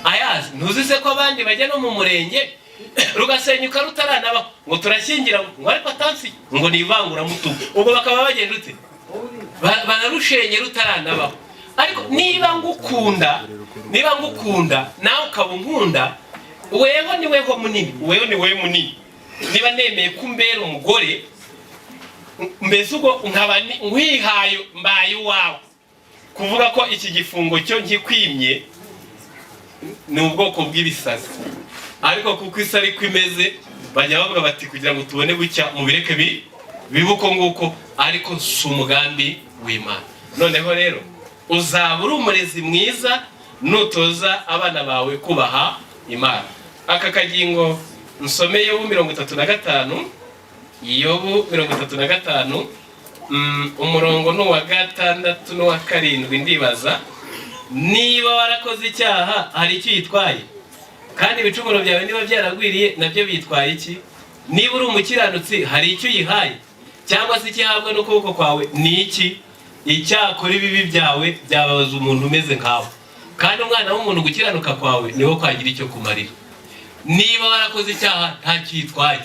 ayazi. Ntuzi se ko abandi bajya no mu murenge rugasenyuka rutaranaba ngo turashyingira ngo ariko atansi ngo nivangura mutu, ubwo bakaba bagenda ute banarushenye rutaranaba. Ariko niba ngukunda nawe ukaba unkunda, weho ni weho munini, weho ni wewe munini. Niba nemeye kumbera umugore, mbese ubwo nkaba nkwihaye mbaye wawe, kuvuga ko iki gifungo cyo nkikwimye ni ubwoko bw'ibisazi. Ariko kuko isi ariko imeze bajya bavuga bati kugira ngo tubone bucya mubireke bibuko nguko, ariko si umugambi w'Imana. Noneho rero uzaba uri umurezi mwiza nutoza abana bawe kubaha Imana. Aka kagingo nsomeye Yobu 35, Yobu 35 umurongo n'uwa 6 n'uwa 7 ndibaza niba warakoze icyaha hari icyo yitwaye, kandi ibicumuro byawe niba byaragwiriye nabyo bitwaye iki? Niba uri umukiranutsi hari icyo yihaye, cyangwa se ikihabwa n'ukuboko kwawe ni iki? Icyakora ibibi byawe byababaza umuntu umeze nkawe, kandi umwana w'umuntu gukiranuka kwawe niwo kwagira icyo kumarira. Niba warakoze icyaha ntacyo yitwaye,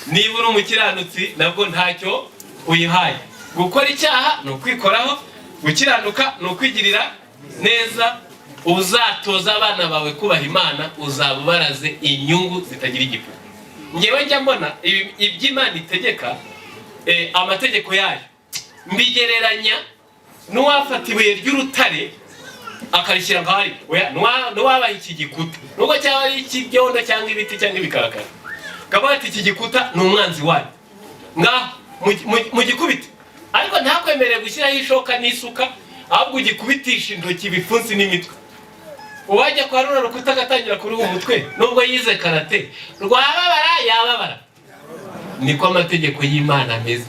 niba uri umukiranutsi nabwo ntacyo uyihaye. Gukora icyaha ni ukwikoraho, gukiranuka ni ukwigirira neza. Uzatoza abana bawe kubaha Imana, uzaba baraze inyungu zitagira igipimo. Ngewe njya mbona iby'Imana itegeka, amategeko yayo mbigereranya n'uwafata ibuye ry'urutare akarishyira ngaho ari n'uwabaha iki gikuta, nubwo cyaba ari ikibyondo cyangwa ibiti cyangwa ibikarakara, kavuga ati iki gikuta ni umwanzi wayo, ngaho mu gikubite. Ariko ntakwemerere gushyiraho ishoka n'isuka, ahubwo ugikubitisha intoki, ibipfunsi n'imitwe. Uwajya kwa rura rukuta agatangira kuruha umutwe, nubwo yize karate, rwababara yababara. Niko amategeko y'Imana ameze.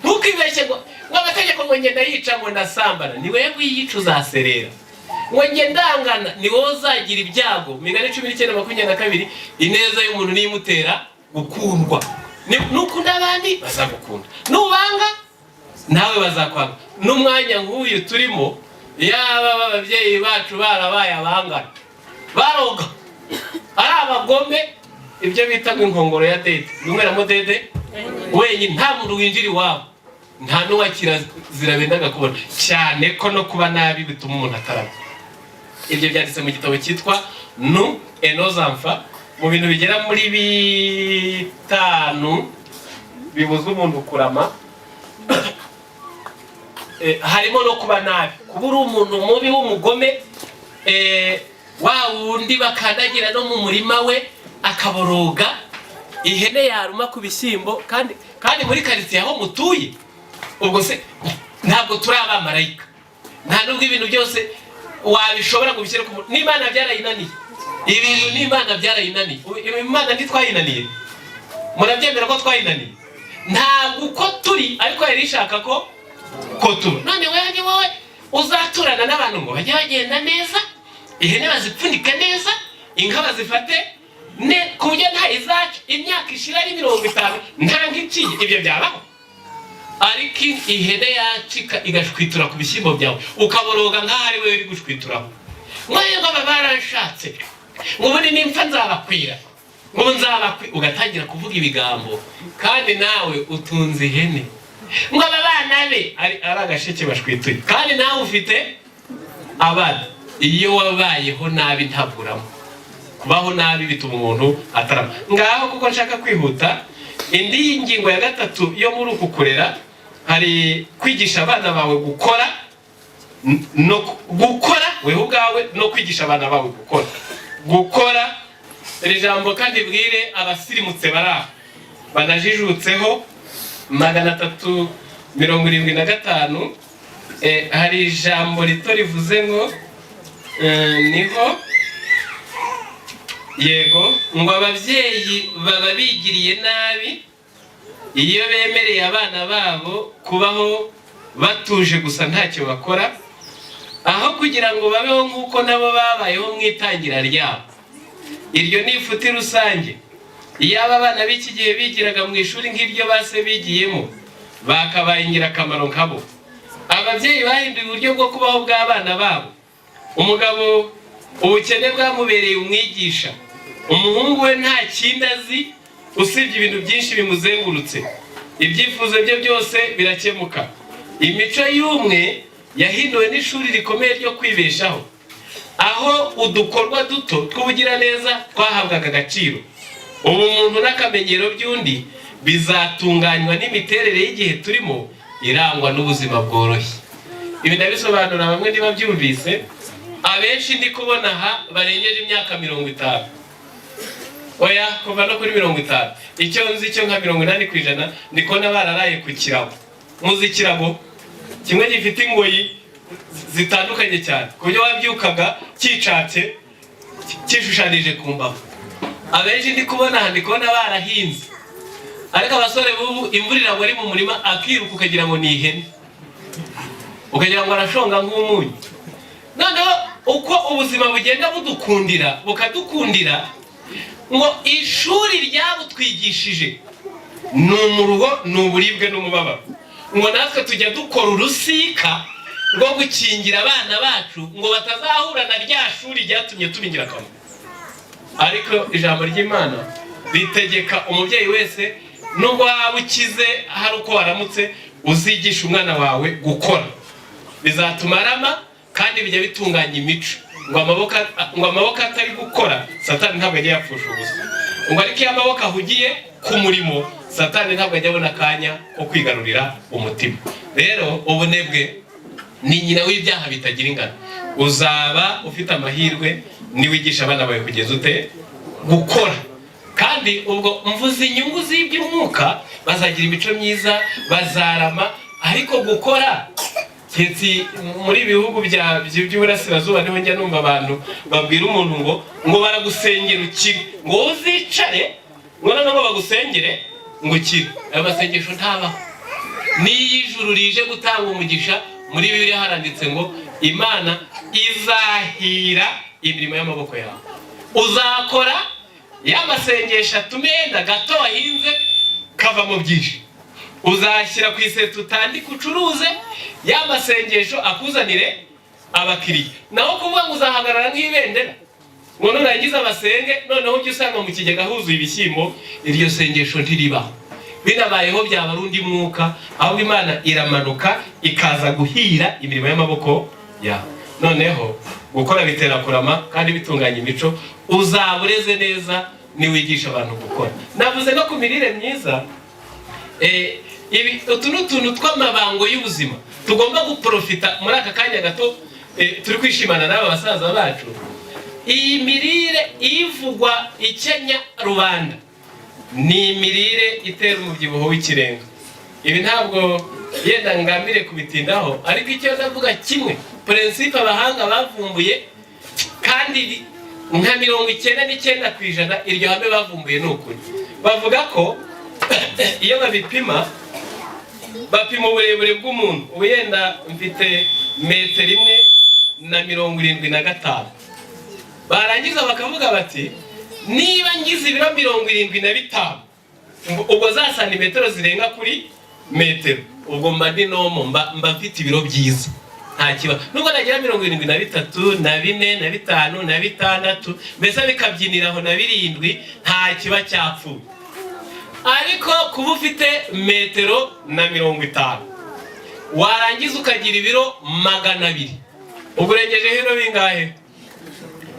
Ntukibeshye ngo amategeko ngo ngenda yica ngo ndasambana, ni wewe wiyica uzaserera. Ngo ngendangana ni wowe uzagira ibyago. Migani 19:22 ineza y'umuntu niyimutera gukundwa. Nukunda abandi bazagukunda, nubanga nawe bazakwanga. N'umwanya nk'uyu turimo, yaba ababyeyi bacu barabaye abangana baroga ari abagome, ibyo bita inkongoro ya dede, numweramo dede wenyine, nta muntu winjira iwabo, nta n'uwakira zirabendaga kubona, cyane ko no kuba nabi bituma umuntu atarama. Ibyo byanditse mu gitabo cyitwa Nous et nos enfants, mu bintu bigera muri 5 bibuza umuntu kurama. Harimo no kuba nabi, kuba uri umuntu mubi w'umugome, wa wundi bakandagira no mu murima we akaboroga, ihene yaruma ku bishyimbo, kandi muri karitsiye aho mutuye. Ubwo se ntabwo turi abamarayika, nta nubwo ibintu byose wabishobora kubishyira ku muntu. N'Imana byarayinaniye, ibintu n'Imana byarayinaniye. Imana ntitwayinaniye, murabyemera ko twayinaniye? Ntabwo uko turi ariko yari ishaka ko tuba. None wowe uzaturana n'abantu ngo bajye bagenda neza, ihene bazipfundike neza, inka bazifate ku buryo nta izacu imyaka ishira ari 50 nta nk'ikiye. Ibyo byabaho? ariko ihene yacika igashwitura ku bishyimbo byawe ukaboroga nk'aho ari we uri gushwituraho. Mwaye ngo barashatse ngo ubundi nimpfa nzabakwira ngo nzabakwira, ugatangira kuvuga ibigambo kandi nawe utunze ihene. Ngo aba bana be ari agasheke bashwituye kandi nawe ufite abana. Iyo wabayeho nabi ntaburamo. Kubaho nabi bituma umuntu atarama. Ngaho kuko nshaka kwihuta, indi ngingo ya gatatu yo muri uku kurera hari kwigisha abana bawe gukora no gukora wewe ubwawe no kwigisha abana bawe gukora. Iri jambo kandi bwire abasirimutse bara banajijutseho 375 hari ijambo rito rivuze ngo niho yego ngo ababyeyi baba bigiriye nabi iyo bemereye abana babo kubaho batuje gusa ntacyo bakora, aho kugira ngo babeho nk'uko nabo babayeho mu itangira ryabo. Iryo ni ifuti rusange. Iyo aba bana b'iki gihe bigiraga mu ishuri nk'iryo base bigiyemo bakabaye ingirakamaro nkabo. Ababyeyi bahinduye uburyo bwo kubaho bw'abana babo. Umugabo ubukene bwamubereye umwigisha, umuhungu we nta kindi azi usibye ibintu byinshi bimuzengurutse, ibyifuzo bye byose birakemuka. Imico y'umwe yahinduwe n'ishuri rikomeye ryo kwibeshaho, aho udukorwa duto tw'ubugira neza twahabwaga agaciro. Ubumuntu n'akamenyero by'undi bizatunganywa n'imiterere y'igihe turimo irangwa n'ubuzima bworoshye. Ibi ndabisobanura bamwe niba byumvise, abenshi ndi kubona aha barengeje imyaka 50. Oya kuva no kuri 50. Icyo nzi cyo nka 80% ndikona bararaye ku kirago. Muzi kirago kimwe gifite ingoyi zitandukanye cyane kubyo wabyukaga cicatse cyishushanije ku mbavu. Abenshi ndi kubona barahinze, ariko abasore bubu imvura iragwa ari mu murima akiruka ukagira ngo ni ihene, ukagira ngo arashonga nk'umunyu. Noneho uko ubuzima bugenda bukadukundira ngo ishuri ryabutwigishije ni umuruho, ni uburibwe n'umubabaro. Ngo natwe tujya dukora urusika rwo gukingira abana bacu ngo batazahura na rya shuri ryatumye tubingira akamaro. Ariko ijambo ry'Imana ritegeka umubyeyi wese nubwo waba ukize hari uko waramutse uzigisha umwana wawe gukora. Bizatuma arama kandi bijya bitunganya imico. Ngo amaboko atari gukora Satani ntabwo ajya yapfusha ubusa. Ngo ariko iyo amaboko ahugiye ku murimo Satani ntabwo ajya abona akanya ko kwigarurira umutima. Rero ubunebwe ni nyina w'ibyaha bitagira ingano. Uzaba ufite amahirwe niwigisha abana bawe kugeza ute gukora. Kandi ubwo mvuze inyungu z'iby'umwuka, bazagira imico myiza, bazarama. Ariko gukora muri bihugu by'uburasirazuba niho njya numva abantu babwira umuntu ngo baragusengera ukire, ngo uzicare ngo nabo bagusengere ngo ukire. Ayo masengesho ntabaho. N'iy'ijuru rije gutanga umugisha, muri Bibiliya haranditse ngo Imana izahira imirimo y'amaboko yawe. Uzakora ya masengesho atumenda gato wahinze kava mu byinshi. Uzashyira ku iseta utandika ucuruze, ya masengesho akuzanire abakiriya. Naho kuvuga ngo uzahagarara nk'ibendera ngo nurangiza abasenge noneho ujye usanga mu kigega huzuye ibishyimbo, iryo sengesho ntiribaho. Binabayeho byaba rundi mwuka, aho Imana iramanuka ikaza guhira imirimo y'amaboko yawe. Noneho gukora bitera kurama kandi bitunganya imico. Uzabureze neza niwigisha abantu gukora. Navuze no ku mirire myiza. Utu n'utuntu tw'amabango y'ubuzima tugomba guprofita muri aka kanya gato turi kwishimana n'aba basaza bacu. Iyi mirire ivugwa ikenya rubanda ni imirire itera umubyibuho w'ikirenga. Ibi ntabwo yenda ngambire kubitindaho, ariko icyo ndavuga kimwe principe abahanga bavumbuye kandi nka 99% iryo hame bavumbuye n'ukuri. Bavuga ko iyo babipima bapima uburebure bw'umuntu. Ubu yenda mfite 1.75 m. Barangiza bakavuga bati niba ngize ibiro 75 ubwo za santimetero zirenga kuri metero ubwo mba ndi nomo, mba mfite ibiro byiza nta kiba. Nubwo nagira 73 na 4 na 5 na 6 mbese bikabyiniraho na 7 nta kiba cyapfuye. Ariko kuba ufite metero na 50 warangiza ukagira ibiro 200, ubwo urengeje hino bingahe?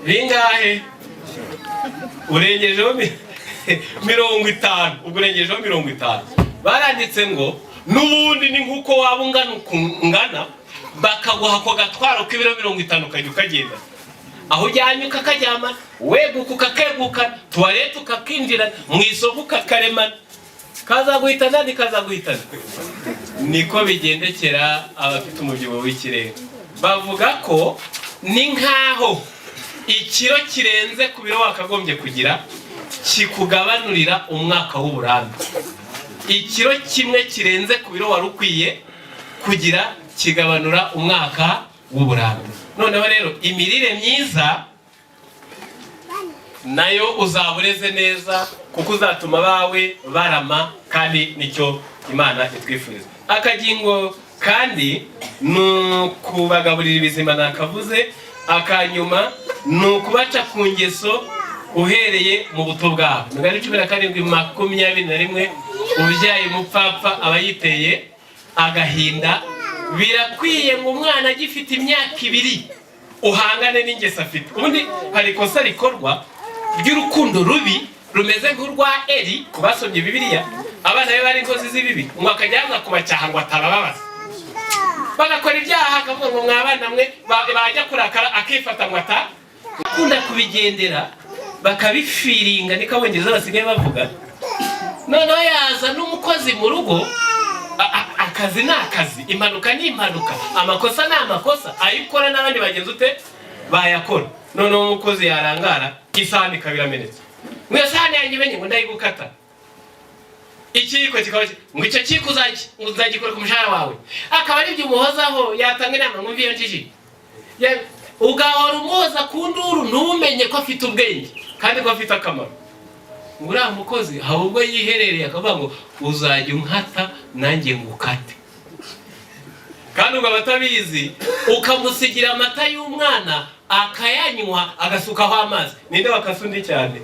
Bingahe? Urengejeho 50, ubwo urengejeho 50. Baranditse ngo n'ubundi ni nkuko waba ungana bakaguha ko gatwaro k'ibiro 50 ukajya ukagenda aho ujyanye ukakaryama, weguka ukakeguka, tuwarete ukakinjira, mu isoko ukakaremana, kazaguhitana ntikazaguhitana. Niko bigendekera abafite umubyibuho w'ikirenga. Bavuga ko ni nkaho ikiro kirenze ku biro wakagombye kugira kikugabanurira umwaka w'uburambe. Ikiro kimwe kirenze ku biro wari ukwiye kugira kigabanura umwaka w'uburambe. Noneho rero imirire myiza nayo uzabureze neza, kuko uzatuma bawe barama, kandi nicyo Imana itwifuriza. Akagingo kandi nukubagaburira ibizima nakavuze. Akanyuma nukubaca ku ngeso uhereye mu buto bwabo. Migani 17:21 ubyaye mupfapfa abayiteye agahinda. Birakwiye ngo umwana agifite imyaka 2 uhangane n'ingeso afite. Ubundi hari ikosa rikorwa ry'urukundo rubi rumeze nk'urwa Eli kubasomye Bibiliya. Abana be bari inkozi z'ibibi, ngo akajyaza kubacyaha ngo atabababaza. Bagakora ibyaha akavuga ngo mwabana mwe bajya kurakara akifata ngo akunda kubigendera bakabifiringa, niko abongereza basigaye bavuga. Noneho yaza n'umukozi mu rugo, akazi ni akazi, impanuka ni impanuka, amakosa ni amakosa, ayikora n'abandi bagenzi ute bayakora. Noneho umukozi yarangara, isahani kabiramenetse. Mwe sahani yanjye benye ngo ndayigukata. Ikiko kikaba ngo icyo kiko uzagikora ku mushahara wawe. Akaba ari byo umuhozaho yatanga inama ngo mviyo njiji. Ugahora umuhoza ku nduru ntumenye ko afite ubwenge kandi ko afite akamaro. Ngura mukozi ahubwo yiherereye akavuga ngo uzajya unkata nanjye ngukate. Kandi ubwo batabizi ukamusigira amata y'umwana akayanywa agasukaho amazi. Ninde wakasundi cyane?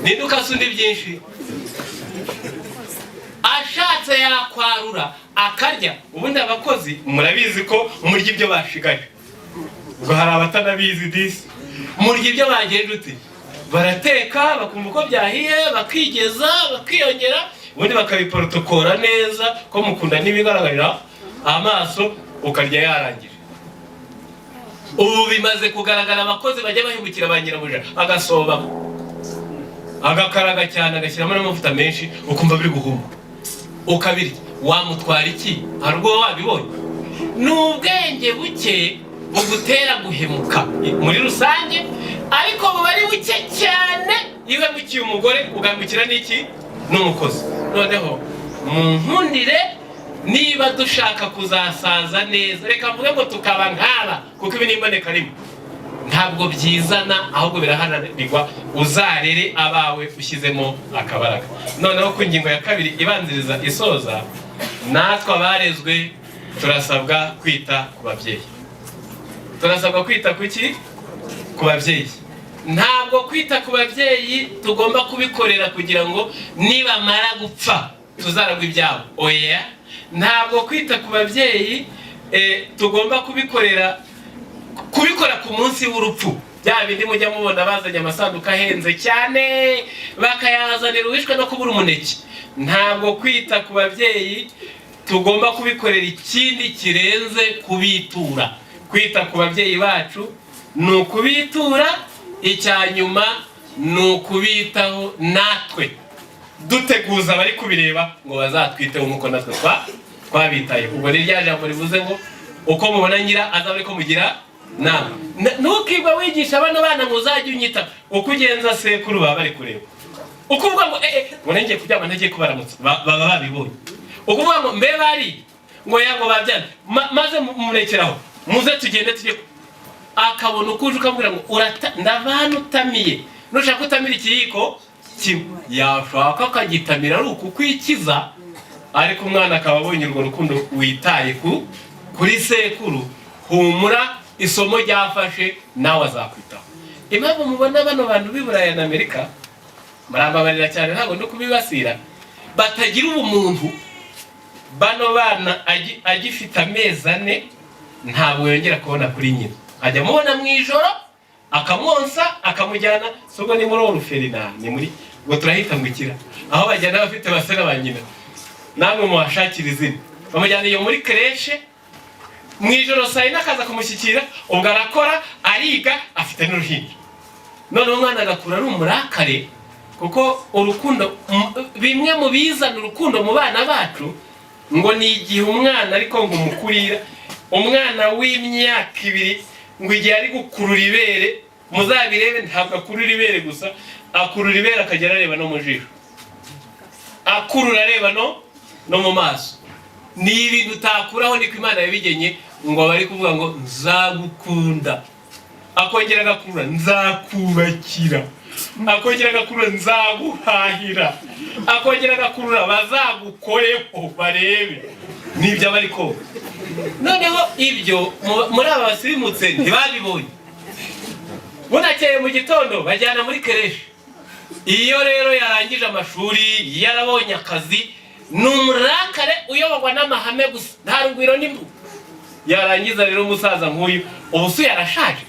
Ninde ukasundi byinshi? Ashatse yakwarura akarya. Ubundi abakozi murabizi ko murya ibyo bashigaje. Ubwo hari abatanabizi disi. Murya ibyo bagenda ute? Barateka bakumva ko byahiye, bakigeza, bakiyongera, ubundi bakabiprotokora neza ko mukunda n'ibigaragarira amaso, ukarya yarangije. Ubu bimaze kugaragara abakozi bajya bahimukira banyirabuja agasoba, agakaraga cyane, agashyiramo n'amavuta menshi, ukumva biri guhuma. Ukabirya wamutwara iki? Hari ubwo wabibonye? N'ubwenge buke bugutera guhemuka muri rusange, ariko buba ari buke cyane iyo mukiye umugore ugambukira n'iki n'umukozi. Noneho munkundire, niba dushaka kuzasaza neza, reka mvuge ngo tukaba nkaba, kuko ibi nimboneka rimwe ntabwo byizana, ahubwo birahananirwa. Uzarere abawe ushyizemo akabaraga. Noneho ku ngingo ya 2 ibanziriza isoza, natwe abarezwe turasabwa kwita ku babyeyi. Turasabwa kwita kuki? Ku babyeyi. Ntabwo kwita ku babyeyi tugomba kubikorera kugira ngo nibamara gupfa tuzaragwa ibyabo. Oya, ntabwo kwita ku babyeyi tugomba kubikora ku munsi w'urupfu. Bya bindi mujya mubona bazanye amasanduka ahenze cyane bakayazanira uwishwe no kubura umuneke. Ntabwo kwita ku babyeyi tugomba kubikorera ikindi kirenze kubitura. Kwita ku babyeyi bacu ni ukubitura, icyanyuma ni ukubitaho natwe duteguza abari kubireba ngo bazatwiteho nk'uko natwe twabitaye. Ubwo ni rya jambo rivuze ngo uko mubona ngira azabone ko mugira nama. Ntukigwa wigisha abana bana ngo uzajye unyita uko ugenza sekuru baba bari kureba. Ukuvuga ngo ngo ngiye kuryama ntagiye kubaramutsa, baba babibonye. Ukuvuga ngo mbe bari ngo yango babyana maze murekeraho muze tugende tujye, akabona ukuje ukamubwira ngo ndavana utamiye, nushaka utamira ikiyiko kimwe, yashaka akagitamira ari ukukwikiza ariko umwana akaba abonye urwo rukundo witaye kuri sekuru, humura isomo ryafashe nawe azakwitaho. Impamvu mubona bano bantu b'i Burayi na Amerika, murambabarira cyane ntabwo no kubibasira, batagira ubumuntu. Bano bana agifite amezi 4 ntabwo yongera kubona kuri nyina, ajya mubona mu ijoro akamwonsa akamujyana, sobwo ni muri oruferina, ni muri ngo turahita ngukira, aho bajyana bafite basera ba nyina, namwe muhashakira izina, bamujyana iyo muri creche mu ijoro saa 4 akaza kumushyikira, ubwo arakora ariga afite n'uruhinja. None umwana agakura ari umurakare, kuko urukundo bimwe mu bizana urukundo mu bana bacu ngo ni igihe umwana ariko ngo umukurira. Umwana w'imyaka 2 ngo igihe ari gukurura ibere, muzabirebe ntabwo akurura ibere gusa, akurura ibere akagera areba no mu jisho, akurura areba no mu maso. Ni ibintu utakuraho, niko Imana yabigenye, ngo bari kuvuga ngo nzagukunda, akongera agakurura nzakubakira, akongera agakurura nzaguhahira, akongera agakurura bazagukoreho barebe nibyo abari ko. Noneho ibyo muri aba basirimutse ntibabibonye. Bunakeye mu gitondo bajyana muri creche. Iyo rero yarangije amashuri, yarabonye akazi, n'umurakare uyoborwa n'amahame gusa, nta rugwiro n'impu. Yarangiza rero umusaza nk'uyu, ubusu yarashaje,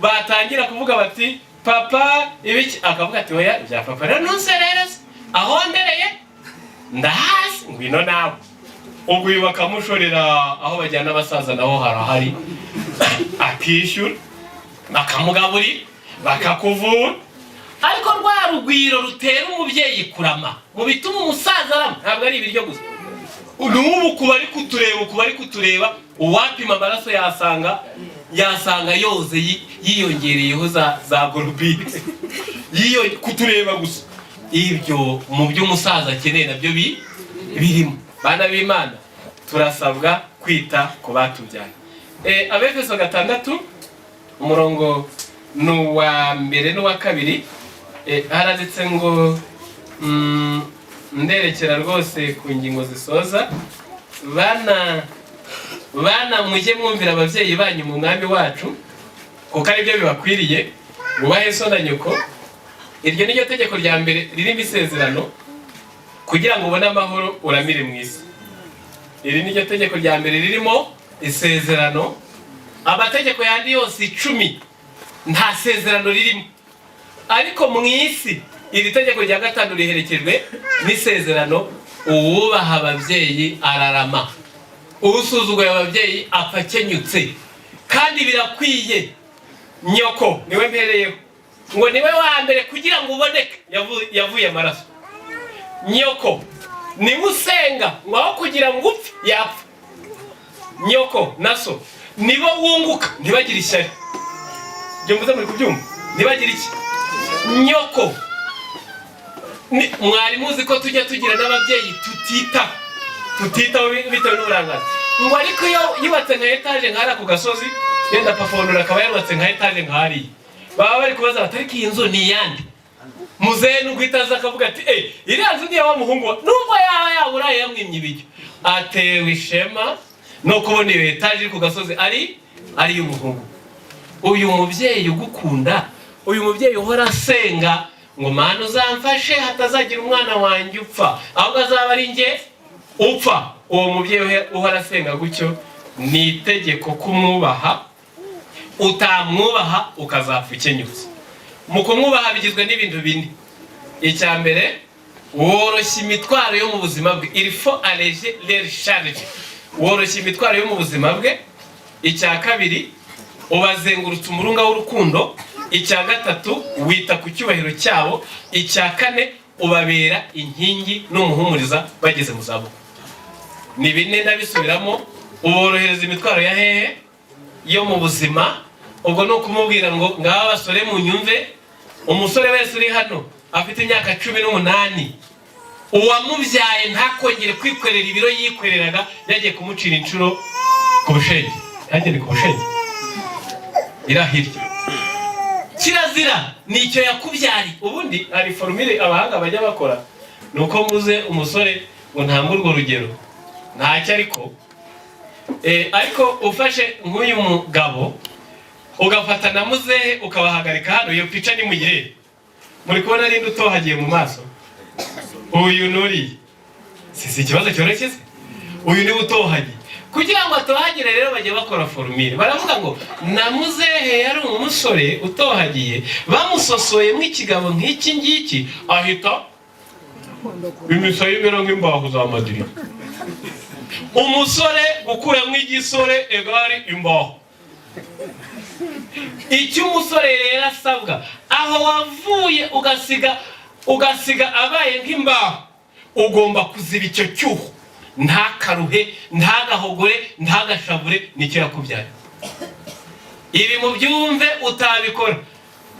batangira kuvuga bati papa ibiki, akavuga ati oya bya papa rero ntuserereze, aho ndereye ndahazi, ngwino nawe. Ubwo uyu bakamushorera aho bajyana abasaza naho harahari, akishyura bakamugaburira bakakuvura. Ariko rwa rugwiro rutera umubyeyi kurama, mu bituma umusaza arama, ntabwo ari ibiryo gusa. N'ubu kuba ari kutureba, uwapima amaraso yasanga yoze yiyongereyeho za globine, kutureba gusa. Ibyo mu by'umusaza akeneye nabyo birimo. Bana b'Imana, turasabwa kwita ku batubyaye. Abefeso 6 umurongo n'uwa 1 n'uwa 2 haranditse ngo nderekera rwose ku ngingo zisoza. Bana mujye mwumvira ababyeyi banyu mu mwami wacu, kuko ari byo bibakwiriye, bubahe so na nyoko. Iryo ni ryo tegeko rya mbere ririmo isezerano, kugira ngo ubone amahoro uramire mu isi. Iri ni ryo tegeko rya mbere ririmo isezerano. Amategeko yandi yose 10 nta sezerano ririmo, ariko mu isi iri tegeko rya 5 riherekejwe n'isezerano. Uwubaha ababyeyi ararama, usuzuguye ababyeyi apfa akenyutse. Kandi birakwiye, nyoko niwe mpereyeho, ngo niwe wa mbere kugira ngo uboneke, yavuye amaraso. Nyoko niwe usenga ngo aho kugira ngo upfe yapfa. Nyoko naso nibo wunguka ntibagire ishyari. Byo muze muri kubyumva, ntibagire iki. Nyoko mwari muzi ko tujya tugira n'ababyeyi tutitaho bitewe n'uburangazi. Ngo ariko iyo yubatse nka etaje nk'ara ku gasozi, yenda pafonura akaba yarubatse nka etaje nk'ari, baba bari kubaza bati ariko iyi nzu ni iyande? Muzehe n'ugwitaza akavuga ati iriya nzu niya wa muhungu wa, nubwo yaburaye yamwimye ibiryo, atewe ishema no kubona iyo etaje iri ku gasozi ari y'umuhungu. Uyu mubyeyi ugukunda, uyu mubyeyi uhora asenga ngo Mana uzamfashe hatazagira umwana wanjye upfa, ahubwo azaba ari njye upfa, uwo mubyeyi uhora asenga gutyo, ni itegeko kumwubaha. Utamwubaha ukazapfa ukenyutse. Mu kumwubaha bigizwe n'ibintu 4. Icya mbere, woroshya imitwaro yo mu buzima bwe, il faut alléger les charges, woroshya imitwaro yo mu buzima bwe. Icya kabiri, ubazengurutse umurunga w'urukundo. Icya gatatu, wita ku cyubahiro cyabo. Icya kane, ubabera inkingi n'umuhumuriza bageze mu zabukuru. Ni 4 ndabisubiramo. Uborohereza imitwaro ya hehe yo mu buzima. Ubwo no kumubwira ngo ngaba basore mu nyumve, umusore wese uri hano afite imyaka 18, uwamubyaye ntakongere kwikorera ibiro yikwereraga, yagiye kumucira inshuro ku bushenge. Yagiye ku bushenge irahirya. Kirazira nicyo yakubyari. Ubundi hari formule abahanga bajya bakora, nuko muze umusore ngo ntamwe urwo rugero ntacyo ariko ufashe nk'uyu mugabo ugafata na muzehe ukabahagarika hano, iyo pica ni muyirebe, muri kubona rindi utohagiye mu maso, uyu nuri si ikibazo cyoroshye se, uyu ni utohagiye. Kugira ngo atohagire rero bajye bakora formule, baravuga ngo na muzehe yari umusore utohagiye, bamusosoyemo ikigabo nk'iki ngiki ahita imisaya imera nk'imbaho za Madrid. Umusore gukuramo igisore egari imbaho. Icyo umusore rero asabwa, aho wavuye ugasiga abaye nk'imbaho, ugomba kuziba icyo cyuho, ntakaruhe, ntagahogore, ntagashavure, nicyo yakubyara. Ibi mu byumve utabikora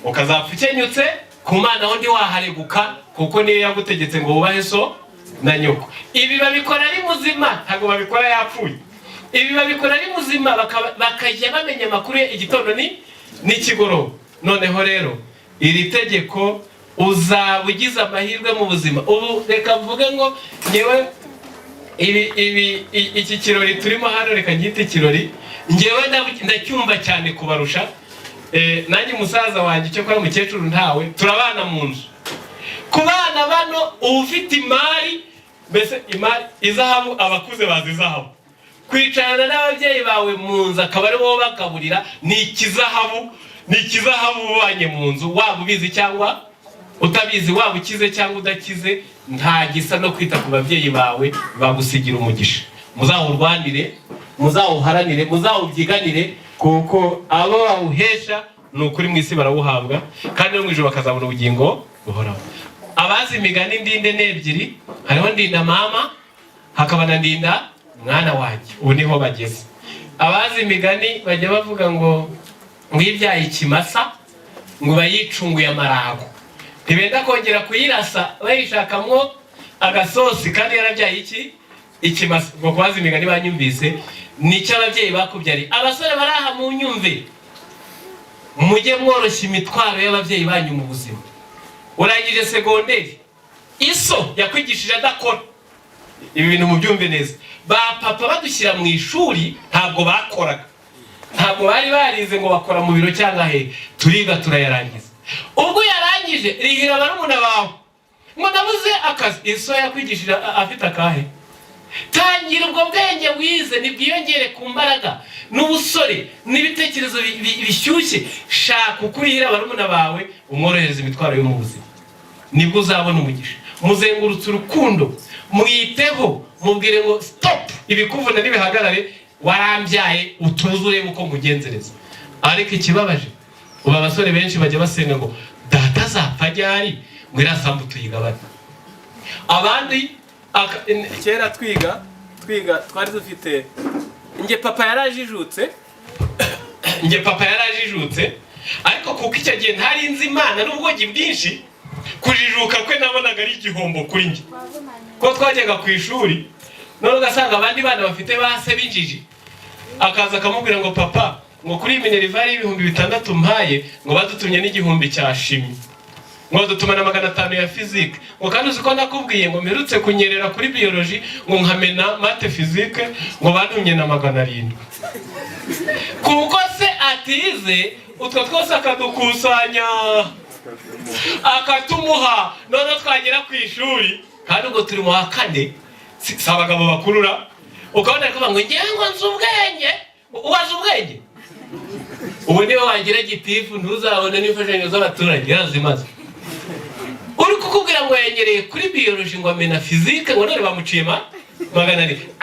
ukazapfa ukenyutse ku Mana aho ndi wahareguka, kuko niyo yagutegetse ngo wubahe so na nyoko. Ibi babikora ari muzima, ntabwo babikora yapfuye. Ibi babikora ari muzima, bakajya bamenya amakuru ye igitondo n'ikigoroba. Noneho rero iri tegeko uzaba ugize amahirwe mu buzima. Ubu reka mvuge ngo nyewe iki kirori turimo hano, reka ngite ikirori, ngewe ndacyumva cyane kubarusha. Nanjye musaza wanjye cyo kwa mukecuru ntawe, turabana mu nzu. Ku bana bano ufite imari, mbese imari izahabu, abakuze bazi izahabu. Kwicarana n'ababyeyi bawe mu nzu akaba ari wowe bagaburira, ni ikizahabu ubanye mu nzu, waba ubizi cyangwa utabizi, waba ukize cyangwa udakize, nta gisa no kwita ku babyeyi bawe bagusigira umugisha. Muzawurwanire, muzawuharanire, muzawubyiganire, kuko abo bawuhesha ni ukuri mu isi barawuhabwa, kandi no mu ijuru bakazabona ubugingo buhoraho. Abazi imigani ndinde n'ebyiri, hariho ndinda mama, hakaba na ndinda mwana wanjye. Ubu niho bageze. Abazi imigani bajya bavuga ngo ibyaye ikimasa ngo bayicunguye amarago, ntibenda kongera kuyirasa bayishakamwo agasosi, kandi yarabyaye ikimasa. Ngo kubaza imigani banyumvise nicyo ababyeyi bakubyari. Abasore baraha mu nyumve, mujye mworoshya imitwaro y'ababyeyi banyu mu buzima. Urangije segonderi, iso yakwigishije adakora. Ibi bintu mubyumve neza. Ba papa badushyira mu ishuri ntabwo bakoraga, ntabwo bari barize ngo bakora mu biro cyangwa he, turiga turayarangiza. Ubwo yarangije rihira barumuna bawe ngo nabuze akazi. Iso yakwigishije afite akahe? Tangira ubwo bwenge wize, nibwiyongere ku mbaraga n'ubusore n'ibitekerezo bishyushye. Shaka ukurihira barumuna bawe, umworohereza imitwaro yo mu buzima, nibwo uzabona umugisha. Muzengurutse urukundo, mwiteho, mubwire ngo stop, ibikuvuna nibihagarare, warambyaye utuze urebe uko mugenzereza. Ariko ikibabaje, ubu abasore benshi bajya basenga ngo data azapfa ryari, ngo irasambu tuyigabane. Abandi kera twiga twari dufite nge papa yarajijutse, ariko kuko icyo gihe ntari nzi Imana n'ubwogi bwinshi, kujijuka kwe nabonaga ari igihombo kuri nge. Ko twajyaga ku ishuri, none ugasanga abandi bana bafite base binjiji, akaza akamubwira ngo papa, ngo kuri minerivare y'ibihumbi 6 mpaye, ngo badutumye n'igihumbi cya shimi, ngo dutumana 500 ya physique, ngo kandi uziko ndakubwiye ngo mperutse kunyerera kuri biology, ngo nkamena mate physique, ngo bantumye na 700. Kuko se atize utwo twose akadukusanya akatumuha, none twagera ku ishuri kandi ubwo turi mu wa 4, si abagabo bakurura, ukabona ko ngo ngengo nzi ubwenge. Uwazi ubwenge? Ubu niwe wagira gitifu, ntuzabone n'imfashanyo z'abaturage yarazimaze. Uri kukubwira ngo yenyereye kuri biology ngo amena physique, ngo none bamuciye 200.